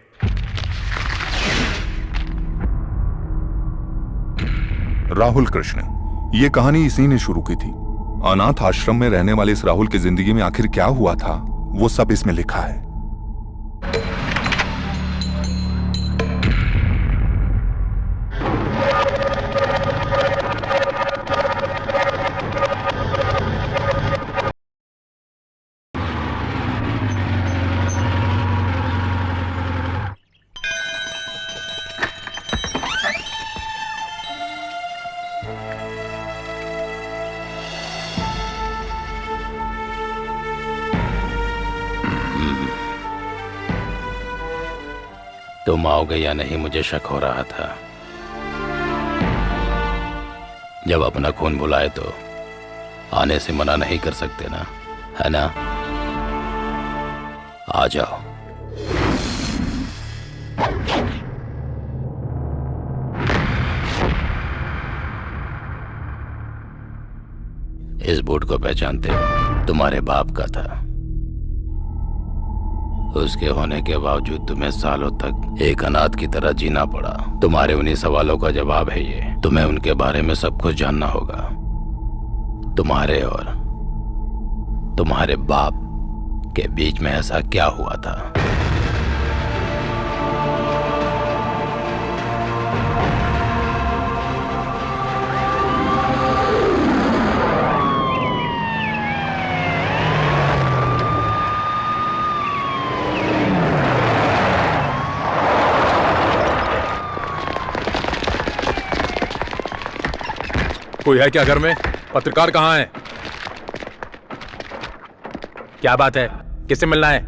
राहुल कृष्ण, ये कहानी इसी ने शुरू की थी। अनाथ आश्रम में रहने वाले इस राहुल की जिंदगी में आखिर क्या हुआ था वो सब इसमें लिखा है।
तुम आओगे या नहीं मुझे शक हो रहा था। जब अपना खून बुलाए तो आने से मना नहीं कर सकते ना, है ना? आ जाओ। इस बूट को पहचानते हो? तुम्हारे बाप का था। उसके होने के बावजूद तुम्हें सालों तक एक अनाथ की तरह जीना पड़ा। तुम्हारे उन्हीं सवालों का जवाब है ये। तुम्हें उनके बारे में सब कुछ जानना होगा। तुम्हारे और तुम्हारे बाप के बीच में ऐसा क्या हुआ था?
कोई है क्या घर में? पत्रकार कहाँ है? क्या बात है? किससे मिलना है?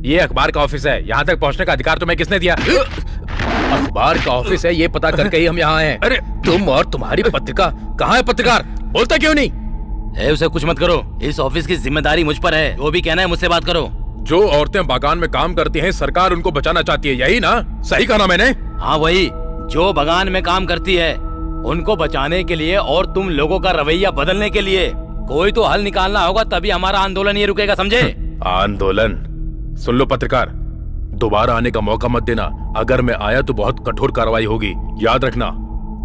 ये अखबार का ऑफिस है। यहाँ तक पहुँचने का अधिकार तुम्हें किसने दिया?
अखबार का ऑफिस है ये पता करके ही हम यहाँ आए हैं। अरे तुम और तुम्हारी पत्रिका। कहाँ है पत्रकार? बोलता क्यों नहीं?
उसे कुछ मत करो। इस ऑफिस की जिम्मेदारी मुझ पर है। वो भी कहना है मुझसे बात करो।
जो औरतें बागान में काम करती हैं सरकार उनको बचाना चाहती है, यही ना? सही कहा ना मैंने?
हाँ वही, जो बागान में काम करती है उनको बचाने के लिए और तुम लोगों का रवैया बदलने के लिए कोई तो हल निकालना होगा, तभी हमारा आंदोलन ये रुकेगा, समझे?
आंदोलन? सुन लो पत्रकार, दोबारा आने का मौका मत देना। अगर मैं आया तो बहुत कठोर कार्रवाई होगी। याद रखना,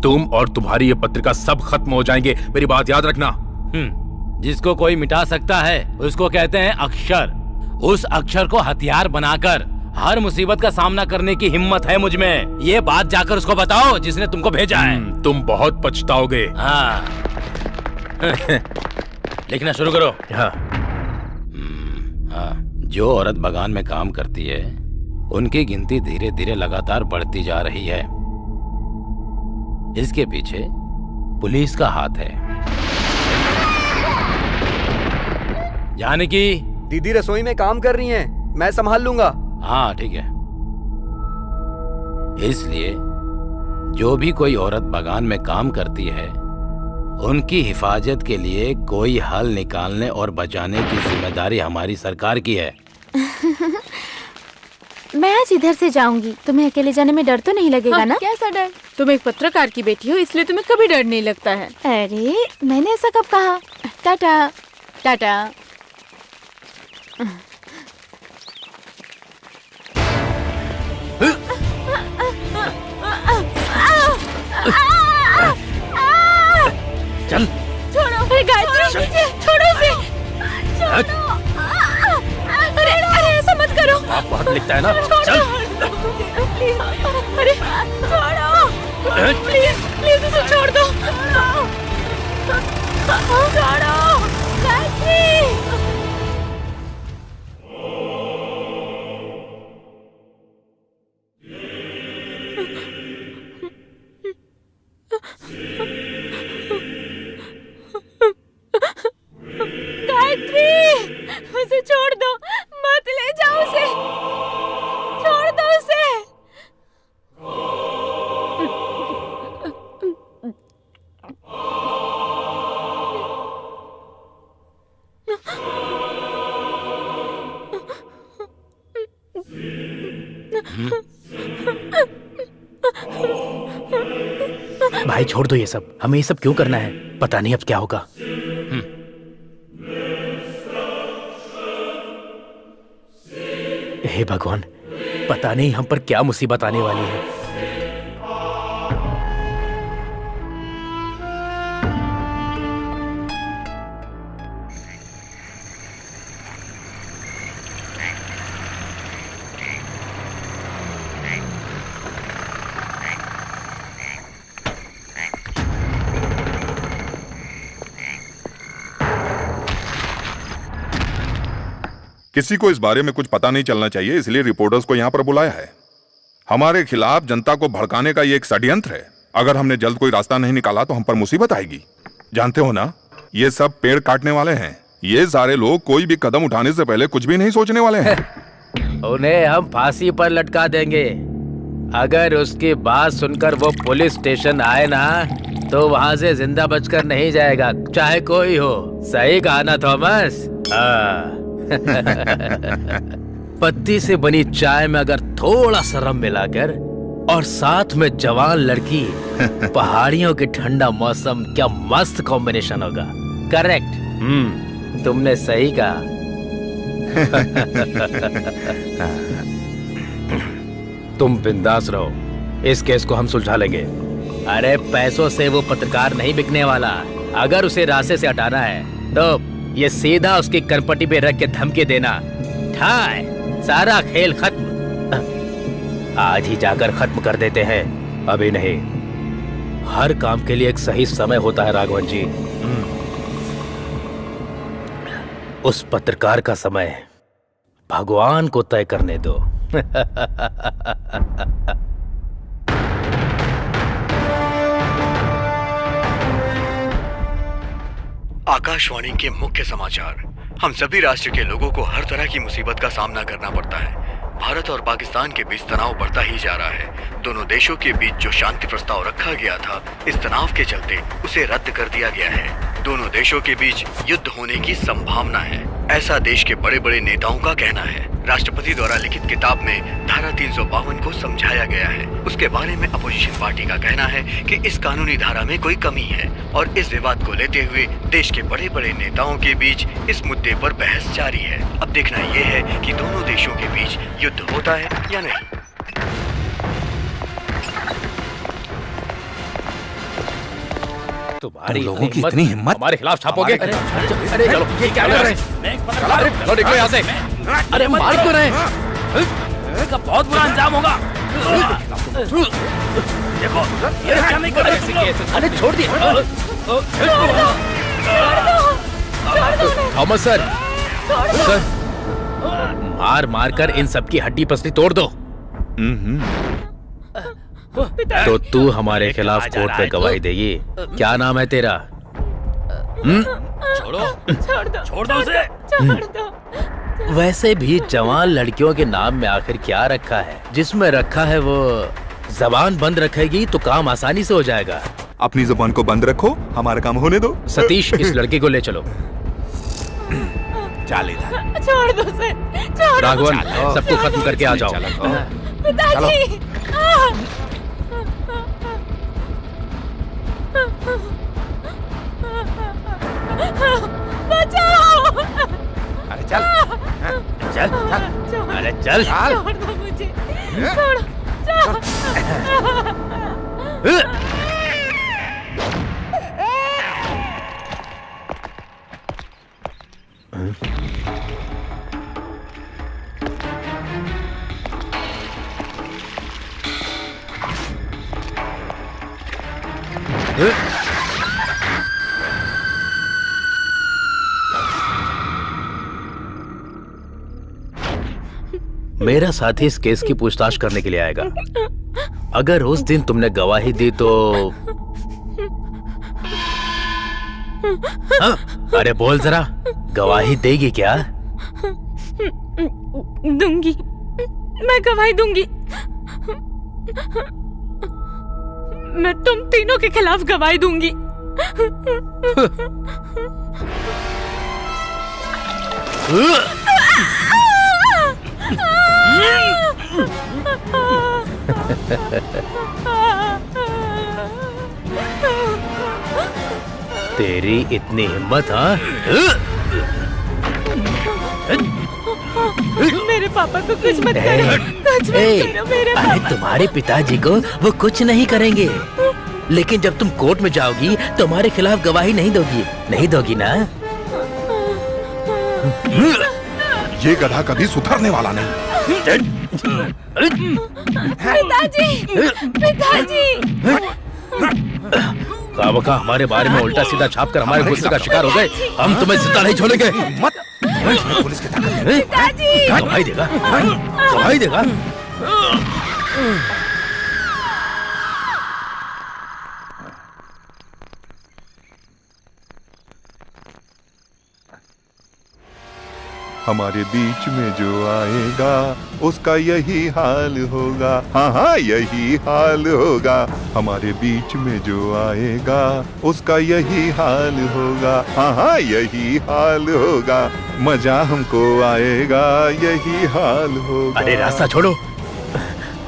तुम और तुम्हारी ये पत्रिका सब खत्म हो जाएंगे। मेरी बात याद रखना।
जिसको कोई मिटा सकता है उसको कहते हैं अक्षर। उस अक्षर को हथियार बनाकर हर मुसीबत का सामना करने की हिम्मत है मुझ में। ये बात जाकर उसको बताओ जिसने तुमको भेजा है।
तुम बहुत पछताओगे।
हाँ। लिखना शुरू करो।
हाँ।
हाँ। जो औरत बागान में काम करती है उनकी गिनती धीरे धीरे लगातार बढ़ती जा रही है। इसके पीछे पुलिस का हाथ है। जानकी
दीदी रसोई में काम कर रही हैं, मैं संभाल लूंगा।
हाँ ठीक है। इसलिए जो भी कोई औरत बागान में काम करती है उनकी हिफाजत के लिए कोई हल निकालने और बचाने की जिम्मेदारी हमारी सरकार की है।
मैं आज इधर से जाऊंगी। तुम्हें अकेले जाने में डर तो नहीं लगेगा ना?
कैसा डर? तुम एक पत्रकार की बेटी हो, इसलिए तुम्हें कभी डर नहीं लगता है।
अरे मैंने ऐसा कब कहा? टाटा।
टाटा।
चल
छोड़ो। अरे गायत्री, छोड़ो इसे। छोड़ो। अरे अरे ऐसा मत करो।
आप बहुत लिखता है ना। चल
अरे छोड़ो, प्लीज प्लीज उसे छोड़ दो। छोड़ो गायत्री। गायत्री, उसे छोड़ दो, मत ले जाओ उसे, छोड़ दो उसे।
भाई छोड़ दो ये सब, हमें ये सब क्यों करना है? पता नहीं अब क्या होगा। हे भगवान, पता नहीं हम पर क्या मुसीबत आने वाली है।
किसी को इस बारे में कुछ पता नहीं चलना चाहिए, इसलिए रिपोर्टर्स को यहाँ पर बुलाया है। हमारे खिलाफ जनता को भड़काने का ये एक षड्यंत्र है। अगर हमने जल्द कोई रास्ता नहीं निकाला तो हम पर मुसीबत आएगी। जानते हो ना, ये सब पेड़ काटने वाले हैं। ये सारे लोग कोई भी कदम उठाने से पहले कुछ भी नहीं सोचने वाले हैं।
उन्हें हम फांसी पर लटका देंगे। अगर उसकी बात सुनकर वो पुलिस स्टेशन आए ना, तो वहाँ से जिंदा बचकर नहीं जाएगा, चाहे कोई हो। सही कहा ना थॉमस? पत्ती से बनी चाय में अगर थोड़ा सा रम मिलाकर और साथ में जवान लड़की, पहाड़ियों के ठंडा मौसम, क्या मस्त कॉम्बिनेशन होगा। करेक्ट, तुमने सही कहा। तुम बिंदास रहो, इस केस को हम सुलझा लेंगे। अरे पैसों से वो पत्रकार नहीं बिकने वाला। अगर उसे रास्ते से हटाना है तो ये सीधा उसकी कनपट्टी पे रख के धमकी देना। ठाय, सारा खेल खत्म। आज ही जाकर खत्म कर देते हैं, अभी नहीं। हर काम के लिए एक सही समय होता है राघवन जी। उस पत्रकार का समय भगवान को तय करने दो।
आकाशवाणी के मुख्य समाचार। हम सभी राष्ट्र के लोगों को हर तरह की मुसीबत का सामना करना पड़ता है। भारत और पाकिस्तान के बीच तनाव बढ़ता ही जा रहा है। दोनों देशों के बीच जो शांति प्रस्ताव रखा गया था, इस तनाव के चलते उसे रद्द कर दिया गया है। दोनों देशों के बीच युद्ध होने की संभावना है, ऐसा देश के बड़े बड़े नेताओं का कहना है। राष्ट्रपति द्वारा लिखित किताब में धारा 352 को समझाया गया है। उसके बारे में अपोजिशन पार्टी का कहना है कि इस कानूनी धारा में कोई कमी है, और इस विवाद को लेते हुए देश के बड़े बड़े नेताओं के बीच इस मुद्दे पर बहस जारी है। अब देखना यह है कि दोनों देशों के बीच युद्ध होता है या नहीं।
तुम्हारी
लोगों की इतनी हिम्मत
हमारे खिलाफ छापोगे? अरे चलो, ये क्या कर रहे हैं? अरे चलो निकलो यहाँ से। अरे मार क्यों रहे हैं?
इसका बहुत बुरा अंजाम होगा। देखो, ये क्या नहीं कर रहे?
अरे छोड़ दिए। थॉमस सर, मार मार कर इन सबकी हड्डी पसली तोड़ दो। तो तू हमारे खिलाफ कोर्ट में गवाही देगी। क्या नाम है तेरा?
छोड़ दो उसे।
वैसे भी जवान लड़कियों के नाम में आखिर क्या रखा है? जिसमें रखा है वो जबान बंद रखेगी तो काम आसानी से हो जाएगा।
अपनी जुबान को बंद रखो, हमारा काम होने दो।
सतीश, इस लड़के को ले चलो।
चल इधर।
छोड़ दो उसे, छोड़ दो।
राघवन, सबको खत्म करके आ जाओ।
पिताजी। बचाओ।
अरे चल
चल
छोड़,
अरे चल।
छोड़ दो मुझे, छोड़, छोड़।
मेरा साथी इस केस की पूछताछ करने के लिए आएगा। अगर उस दिन तुमने गवाही दी तो हाँ? अरे बोल जरा, गवाही देगी क्या?
दूंगी, मैं गवाही दूंगी। मैं तुम तीनों के खिलाफ गवाही दूंगी।
तेरी इतनी हिम्मत, हाँ?
मेरे पापा को कुछ मत करो, कुछ मत करो मेरे
अरे
पापा।
तुम्हारे पिताजी को वो कुछ नहीं करेंगे, लेकिन जब तुम कोर्ट में जाओगी तो हमारे खिलाफ गवाही नहीं दोगी, नहीं दोगी ना?
ये गधा कभी सुधरने वाला नहीं।
पिताजी, पिताजी।
का हमारे बारे में उल्टा सीधा छाप कर हमारे गुस्से का शिकार हो गए। हम तुम्हें जिंदा नहीं छोड़ेंगे।
मत पुलिस की ताकत।
पिताजी।
गवाही देगा, गवाही देगा।
हमारे बीच में जो आएगा उसका यही हाल होगा। हाँ हाँ, यही हाल होगा। हमारे बीच में जो आएगा उसका यही हाल होगा। हाँ हाँ, यही हाल होगा। मजा हमको आएगा, यही हाल होगा।
अरे रास्ता छोड़ो।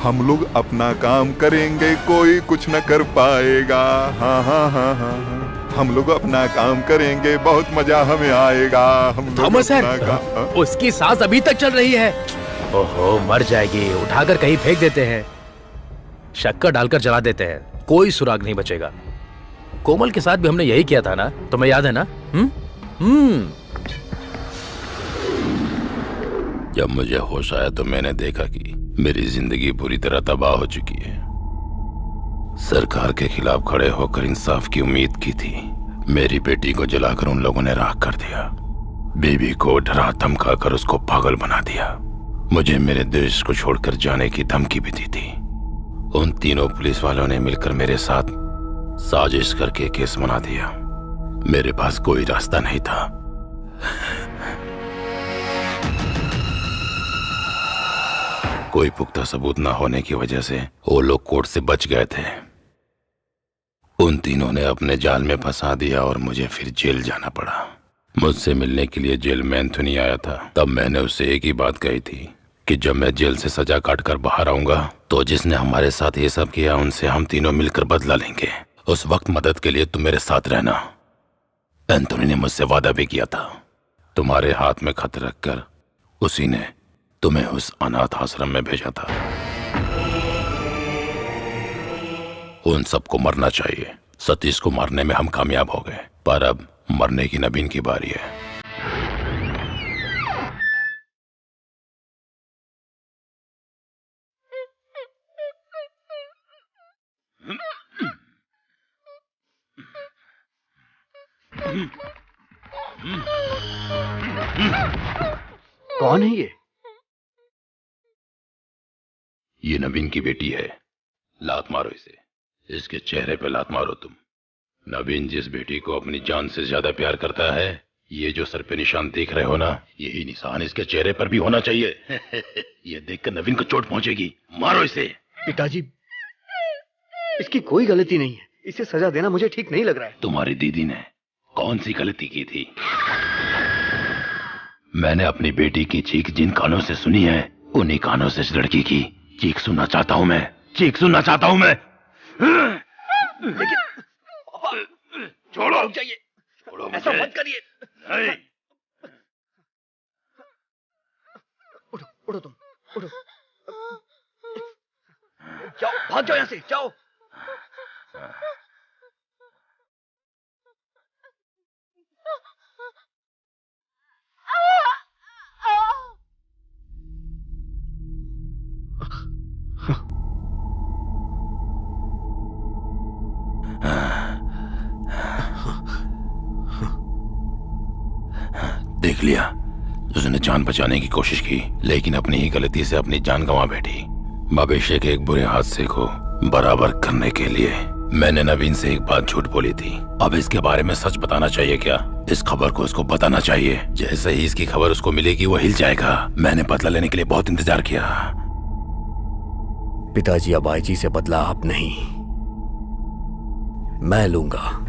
हम लोग अपना काम करेंगे, कोई कुछ न कर पाएगा। हाँ हाँ हाँ हाँ हाँ, हम लोग अपना काम करेंगे, बहुत मजा हमें आएगा। हम लोग
थॉमस सर,
अपना काम-
उसकी सांस अभी तक चल रही है। ओहो, मर जाएगी। उठाकर कहीं फेंक देते हैं, शक्कर डालकर जला देते हैं, कोई सुराग नहीं बचेगा। कोमल के साथ भी हमने यही किया था ना, तुम्हें याद है ना?
जब मुझे होश आया तो मैंने देखा कि मेरी जिंदगी पूरी तरह तबाह हो चुकी है। सरकार के खिलाफ खड़े होकर इंसाफ की उम्मीद की थी। मेरी बेटी को जलाकर उन लोगों ने राख कर दिया। बीवी को डरा धमका कर उसको पागल बना दिया। मुझे मेरे देश को छोड़कर जाने की धमकी भी दी थी। उन तीनों पुलिस वालों ने मिलकर मेरे साथ साजिश करके केस बना दिया। मेरे पास कोई रास्ता नहीं था। कोई पुख्ता सबूत न होने की वजह से वो लोग कोर्ट से बच गए थे। उन तीनों ने अपने जाल में फंसा दिया और मुझे फिर जेल जाना पड़ा। मुझसे मिलने के लिए जेल में एंथोनी आया था। तब मैंने उससे एक ही बात कही थी कि जब मैं जेल से सजा काटकर बाहर आऊंगा तो जिसने हमारे साथ ये सब किया उनसे हम तीनों मिलकर बदला लेंगे। उस वक्त मदद के लिए तुम मेरे साथ रहना। एंथोनी ने मुझसे वादा भी किया था। तुम्हारे हाथ में खत रखकर उसी ने तुम्हें उस अनाथ आश्रम में भेजा था। उन सबको मरना चाहिए। सतीश को मारने में हम कामयाब हो गए, पर अब मरने की नवीन की बारी है।
कौन है ये?
ये नवीन की बेटी है। लात मारो इसे। इसके चेहरे पे लात मारो तुम। नवीन जिस बेटी को अपनी जान से ज्यादा प्यार करता है, ये जो सर पे निशान देख रहे हो ना, यही निशान इसके चेहरे पर भी होना चाहिए। ये देखकर नवीन को चोट पहुंचेगी। मारो इसे।
पिताजी, इसकी कोई गलती नहीं है, इसे सजा देना मुझे ठीक नहीं लग रहा है।
तुम्हारी दीदी ने कौन सी गलती की थी? मैंने अपनी बेटी की चीख जिन कानों से सुनी है, उन्हीं कानों से इस लड़की की चीख सुनना चाहता हूं मैं। चीख सुनना चाहता हूं मैं।
लेकिन
छोड़ो,
रुक जाइए,
छोड़ो
ऐसा
मुझे।
मत करिए।
नहीं।
उठो उठो, तुम उठो, जाओ, भाग जाओ यहाँ से, जाओ।
देख लिया, उसने जान बचाने की कोशिश की, लेकिन अपनी ही गलती से अपनी जान गंवा बैठी। भविष्य के एक बुरे हादसे को बराबर करने के लिए मैंने नवीन से एक बात झूठ बोली थी। अब इसके बारे में सच बताना चाहिए क्या? इस खबर को उसको बताना चाहिए। जैसे ही इसकी खबर उसको मिलेगी वो हिल जाएगा। मैंने बदला लेने के लिए बहुत इंतजार किया।
पिताजी, अब आईजी से बदला आप नहीं, मैं लूंगा।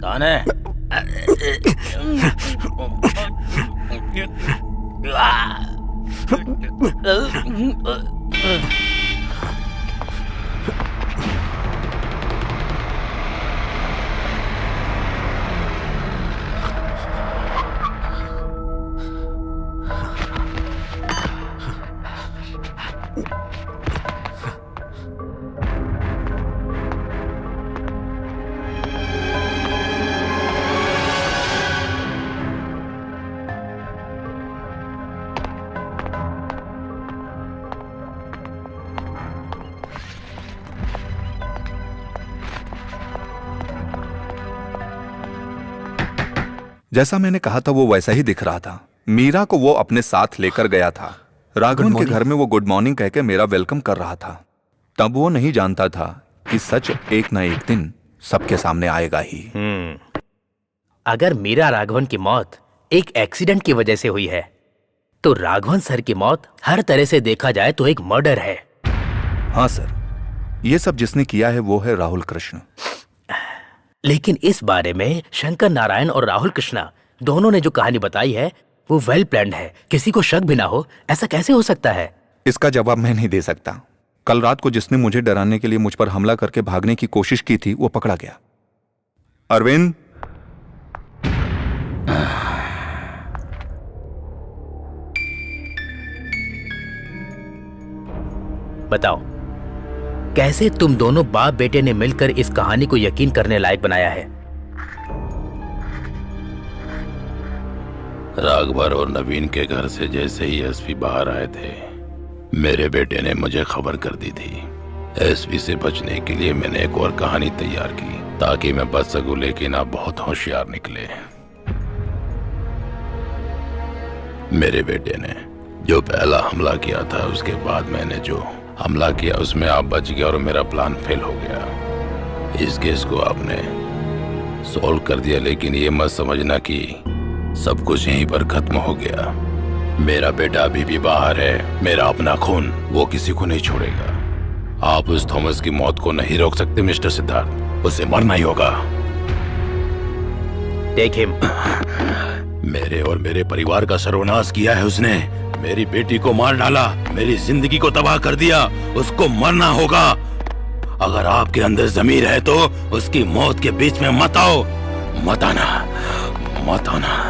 कौन है?
जैसा मैंने कहा था वो वैसा ही दिख रहा था। मीरा को वो अपने साथ लेकर गया था। राघवन के घर में वो गुड मॉर्निंग कहकर मेरा वेलकम कर रहा था। तब वो नहीं जानता था कि सच एक न एक दिन सबके सामने आएगा ही।
अगर मीरा राघवन की मौत एक एक्सीडेंट की वजह से हुई है, तो राघवन सर की मौत हर तरह से देखा जाए तो एक मर्डर है।
हाँ सर, ये सब जिसने किया है वो है राहुल कृष्ण।
लेकिन इस बारे में शंकर नारायण और राहुल कृष्णा दोनों ने जो कहानी बताई है वो वेल प्लान्ड है। किसी को शक भी ना हो, ऐसा कैसे हो सकता है?
इसका जवाब मैं नहीं दे सकता। कल रात को जिसने मुझे डराने के लिए मुझ पर हमला करके भागने की कोशिश की थी वो पकड़ा गया। अरविंद,
बताओ, कैसे तुम दोनों बाप बेटे ने मिलकर इस कहानी को यकीन करने लायक बनाया है?
राघवर और नवीन के घर से जैसे ही एसपी बाहर आए थे, मेरे बेटे ने मुझे खबर कर दी थी। एसपी से बचने के लिए मैंने एक और कहानी तैयार की ताकि मैं बच सकूं, लेकिन आप बहुत होशियार निकले। मेरे बेटे ने जो पहला हमला किया था, उसके बाद मैंने जो हमला किया उसमें आप बच गए और मेरा प्लान फेल हो गया। इस केस को आपने सॉल्व कर दिया, लेकिन ये मत समझना कि सब कुछ यहीं पर खत्म हो गया। मेरा बेटा अभी भी बाहर है। मेरा अपना खून वो किसी को नहीं छोड़ेगा। आप उस थॉमस की मौत को नहीं रोक सकते मिस्टर सिद्धार्थ, उसे मरना ही होगा।
Take him.
मेरे और मेरे परिवार का सर्वनाश किया है उसने। मेरी बेटी को मार डाला, मेरी जिंदगी को तबाह कर दिया। उसको मरना होगा। अगर आपके अंदर ज़मीर है तो उसकी मौत के बीच में मत आओ, मत आना, मत आना।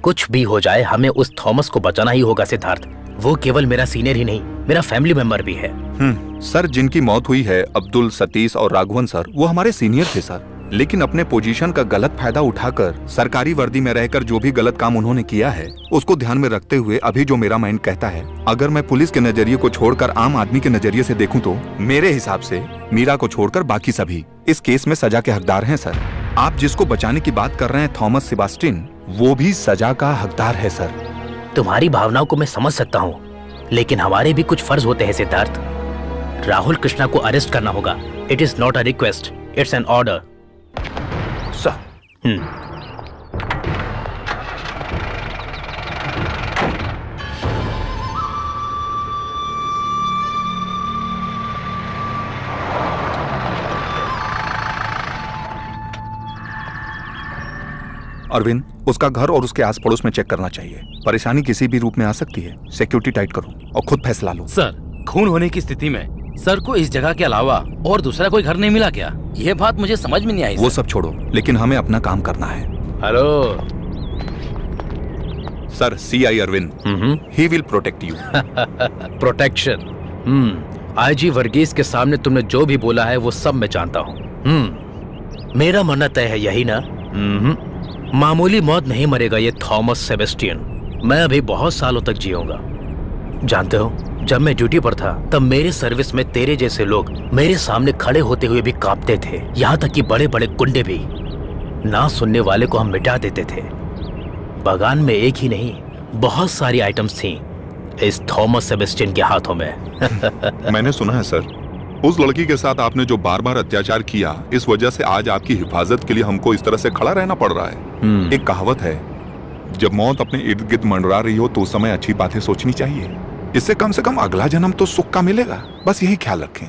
कुछ भी हो जाए, हमें उस थॉमस को बचाना ही होगा सिद्धार्थ। वो केवल मेरा सीनियर ही नहीं, मेरा फैमिली मेंबर भी है।
सर, जिनकी मौत हुई है, अब्दुल, सतीश और राघवन सर, वो हमारे सीनियर थे सर। लेकिन अपने पोजीशन का गलत फायदा उठाकर सरकारी वर्दी में रहकर जो भी गलत काम उन्होंने किया है उसको ध्यान में रखते हुए अभी जो मेरा माइंड कहता है, अगर मैं पुलिस के नजरिए को छोड़कर आम आदमी के नजरिए से देखूं तो मेरे हिसाब से मीरा को छोड़कर बाकी सभी इस केस में सजा के हकदार हैं सर। आप जिसको बचाने की बात कर रहे हैं थॉमस सेबास्टिन, वो भी सजा का हकदार है सर।
तुम्हारी भावनाओं को मैं समझ सकता हूँ, लेकिन हमारे भी कुछ फर्ज होते हैं सिद्धार्थ। राहुल कृष्णा को अरेस्ट करना होगा। It is not a request, it's an order.
Arvind, उसका घर और उसके आस पड़ोस में चेक करना चाहिए। परेशानी किसी भी रूप में आ सकती है। सिक्योरिटी टाइट करो और खुद फैसला लो।
सर, खून होने की स्थिति में सर को इस जगह के अलावा और दूसरा कोई घर नहीं मिला क्या? यह बात मुझे समझ में नहीं आई।
वो सब छोड़ो, लेकिन हमें अपना काम करना है।
Hello
sir, CI Arvind, he will protect you.
Protection. IG Varghese के सामने तुमने जो भी बोला है वो सब मैं जानता हूँ। मेरा मरना तय है, यही ना? मामूली मौत नहीं मरेगा ये थॉमस सेबेस्टियन। मैं अभी बहुत सालों तक जीऊंगा। जानते हो, जब मैं ड्यूटी पर था तब मेरे सर्विस में तेरे जैसे लोग मेरे सामने खड़े होते हुए भी कांपते थे। यहाँ तक कि बड़े बड़े गुंडे भी। ना सुनने वाले को हम मिटा देते थे। बगान में एक ही नहीं, बहुत सारी आइटम्स थी इस थॉमस सेबेस्टियन के हाथों में।
मैंने सुना है सर, उस लड़की के साथ आपने जो बार बार अत्याचार किया, इस वजह से आज आपकी हिफाजत के लिए हमको इस तरह से खड़ा रहना पड़ रहा है। एक कहावत है, जब मौत अपने इर्द गिर्द मंडरा रही हो तो उस समय अच्छी बातें सोचनी चाहिए। इससे कम से कम अगला जन्म तो सुख का मिलेगा। बस यही ख्याल रखें,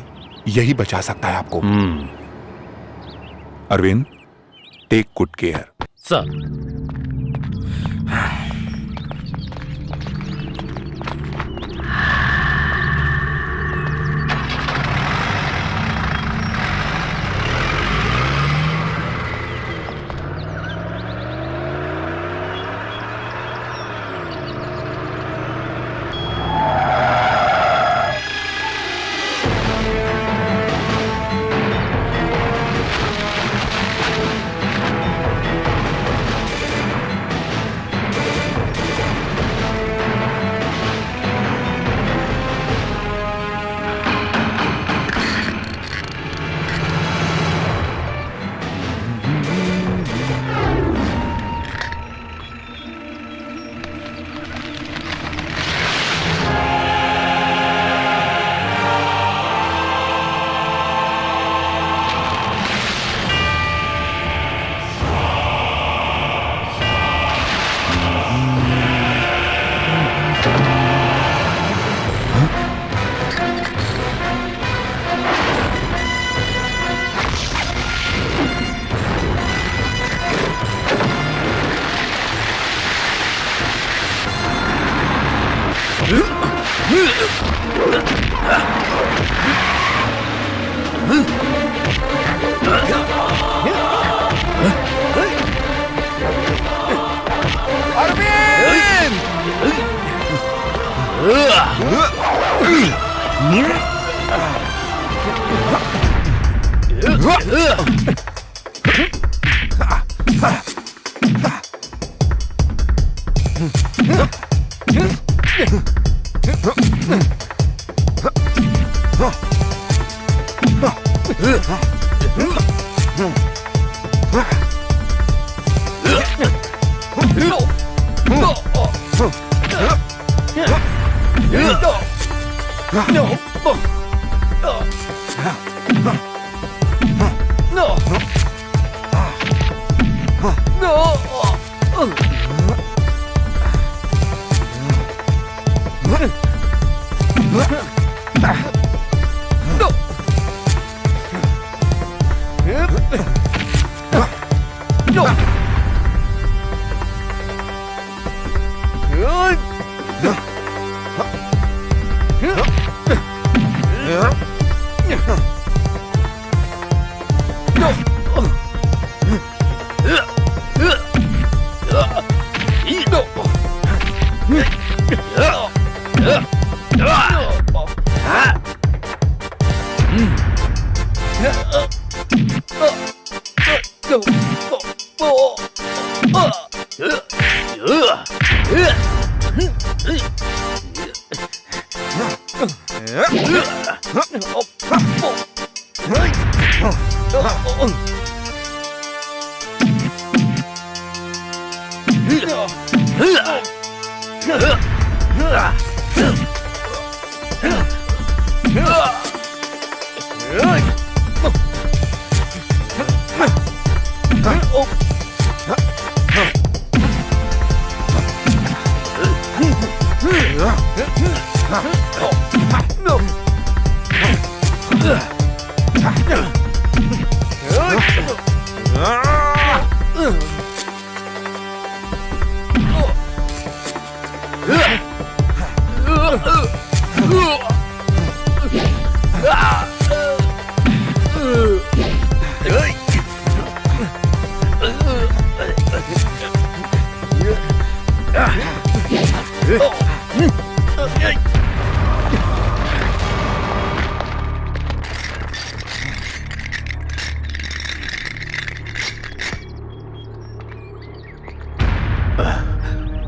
यही बचा सकता है आपको। Arvind, take good care.
Sir,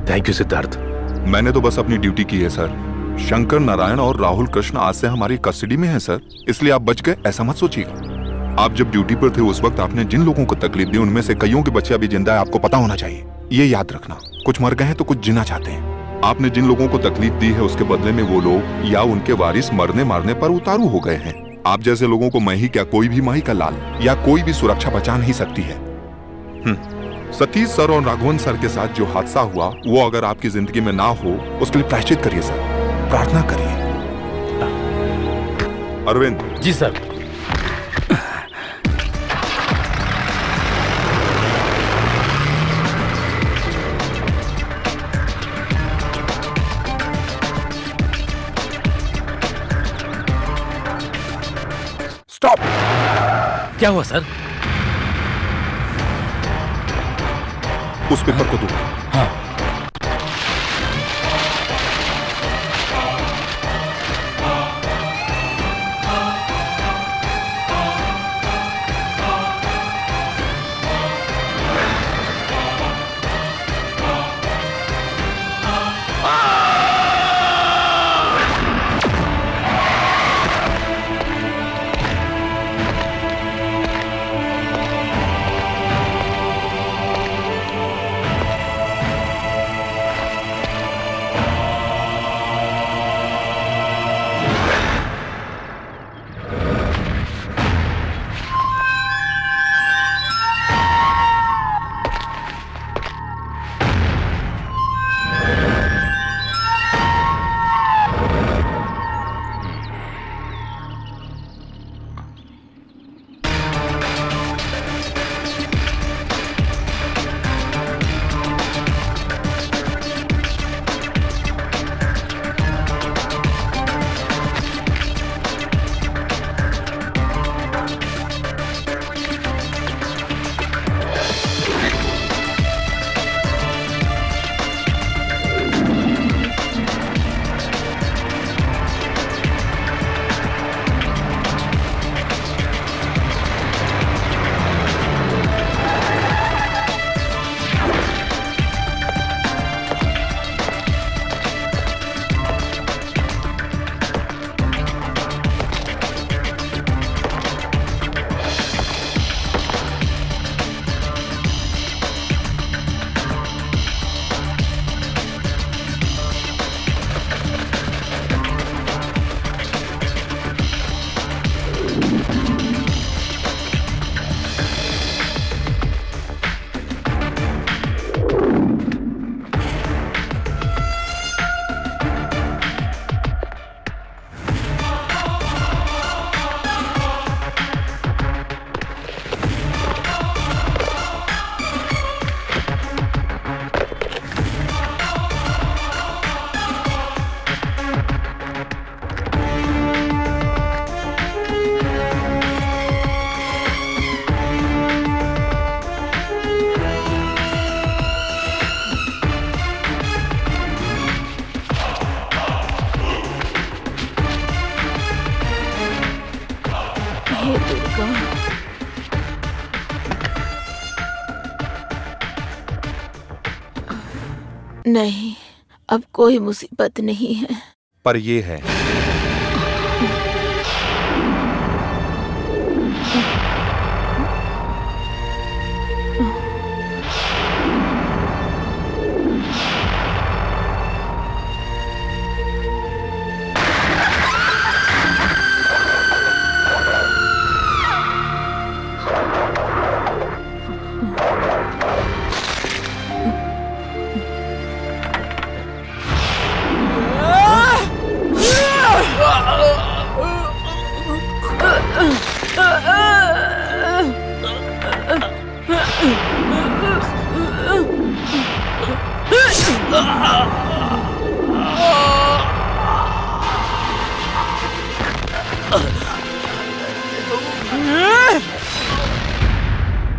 thank you Siddharth.
मैंने तो बस अपनी ड्यूटी की है सर। शंकर नारायण और राहुल कृष्ण आज से हमारी कस्टडी में है सर, इसलिए आप बच गए ऐसा मत सोचिएगा। आप जब ड्यूटी पर थे उस वक्त आपने जिन लोगों को तकलीफ दी उनमें से कईयों के बच्चे अभी जिंदा है, आपको पता होना चाहिए। ये याद रखना, कुछ मर गए हैं तो कुछ जीना चाहते हैं। आपने जिन लोगों को तकलीफ दी है उसके बदले में वो लोग या उनके वारिस मरने मारने पर उतारू हो गए हैं। आप जैसे लोगों को मैं ही क्या, कोई भी माही का लाल या कोई भी सुरक्षा बचा नहीं सकती है। सतीश सर और राघवन सर के साथ जो हादसा हुआ वो अगर आपकी जिंदगी में ना हो उसके लिए प्रायश्चित करिए सर, प्रार्थना करिए। अरविंद।
जी सर।
स्टॉप।
क्या हुआ सर?
उस पेपर को दो।
हाँ।
नहीं, अब कोई मुसीबत नहीं है।
पर ये है,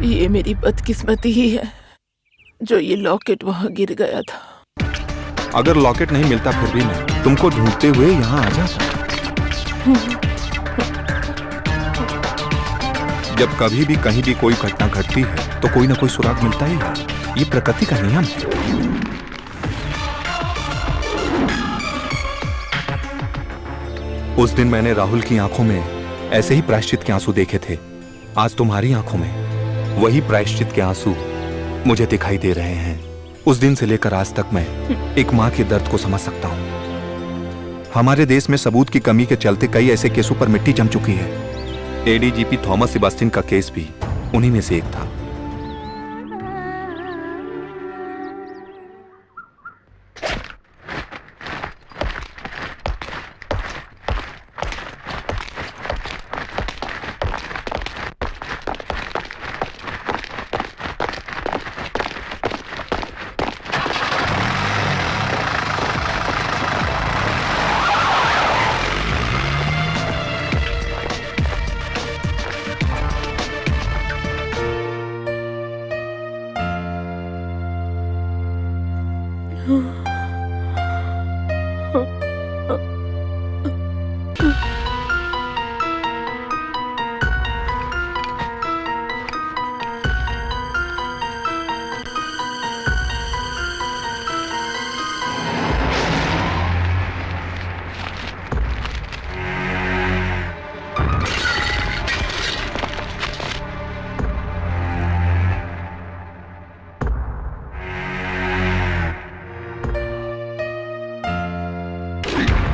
ये मेरी बदकिस्मती ही है जो ये लॉकेट वहाँ गिर गया था।
अगर लॉकेट नहीं मिलता फिर भी मैं तुमको ढूंढते हुए यहाँ आ जाता। जब कभी भी कहीं भी कोई घटना घटती है तो कोई ना कोई सुराग मिलता ही है, ये प्रकृति का नियम है। उस दिन मैंने राहुल की आंखों में ऐसे ही प्रायश्चित के आंसू देखे थे। आज तुम्हारी आंखों में वही प्रायश्चित के आंसू मुझे दिखाई दे रहे हैं। उस दिन से लेकर आज तक मैं एक माँ के दर्द को समझ सकता हूँ। हमारे देश में सबूत की कमी के चलते कई ऐसे केसों पर मिट्टी जम चुकी है। एडीजीपी थॉमस सेबास्टियन का केस भी उन्हीं में से एक था।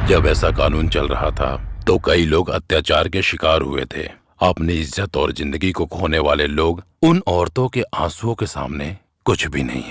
जब ऐसा कानून चल रहा था तो कई लोग अत्याचार के शिकार हुए थे। अपनी इज्जत और जिंदगी को खोने वाले लोग उन औरतों के आंसुओं के सामने कुछ भी नहीं है।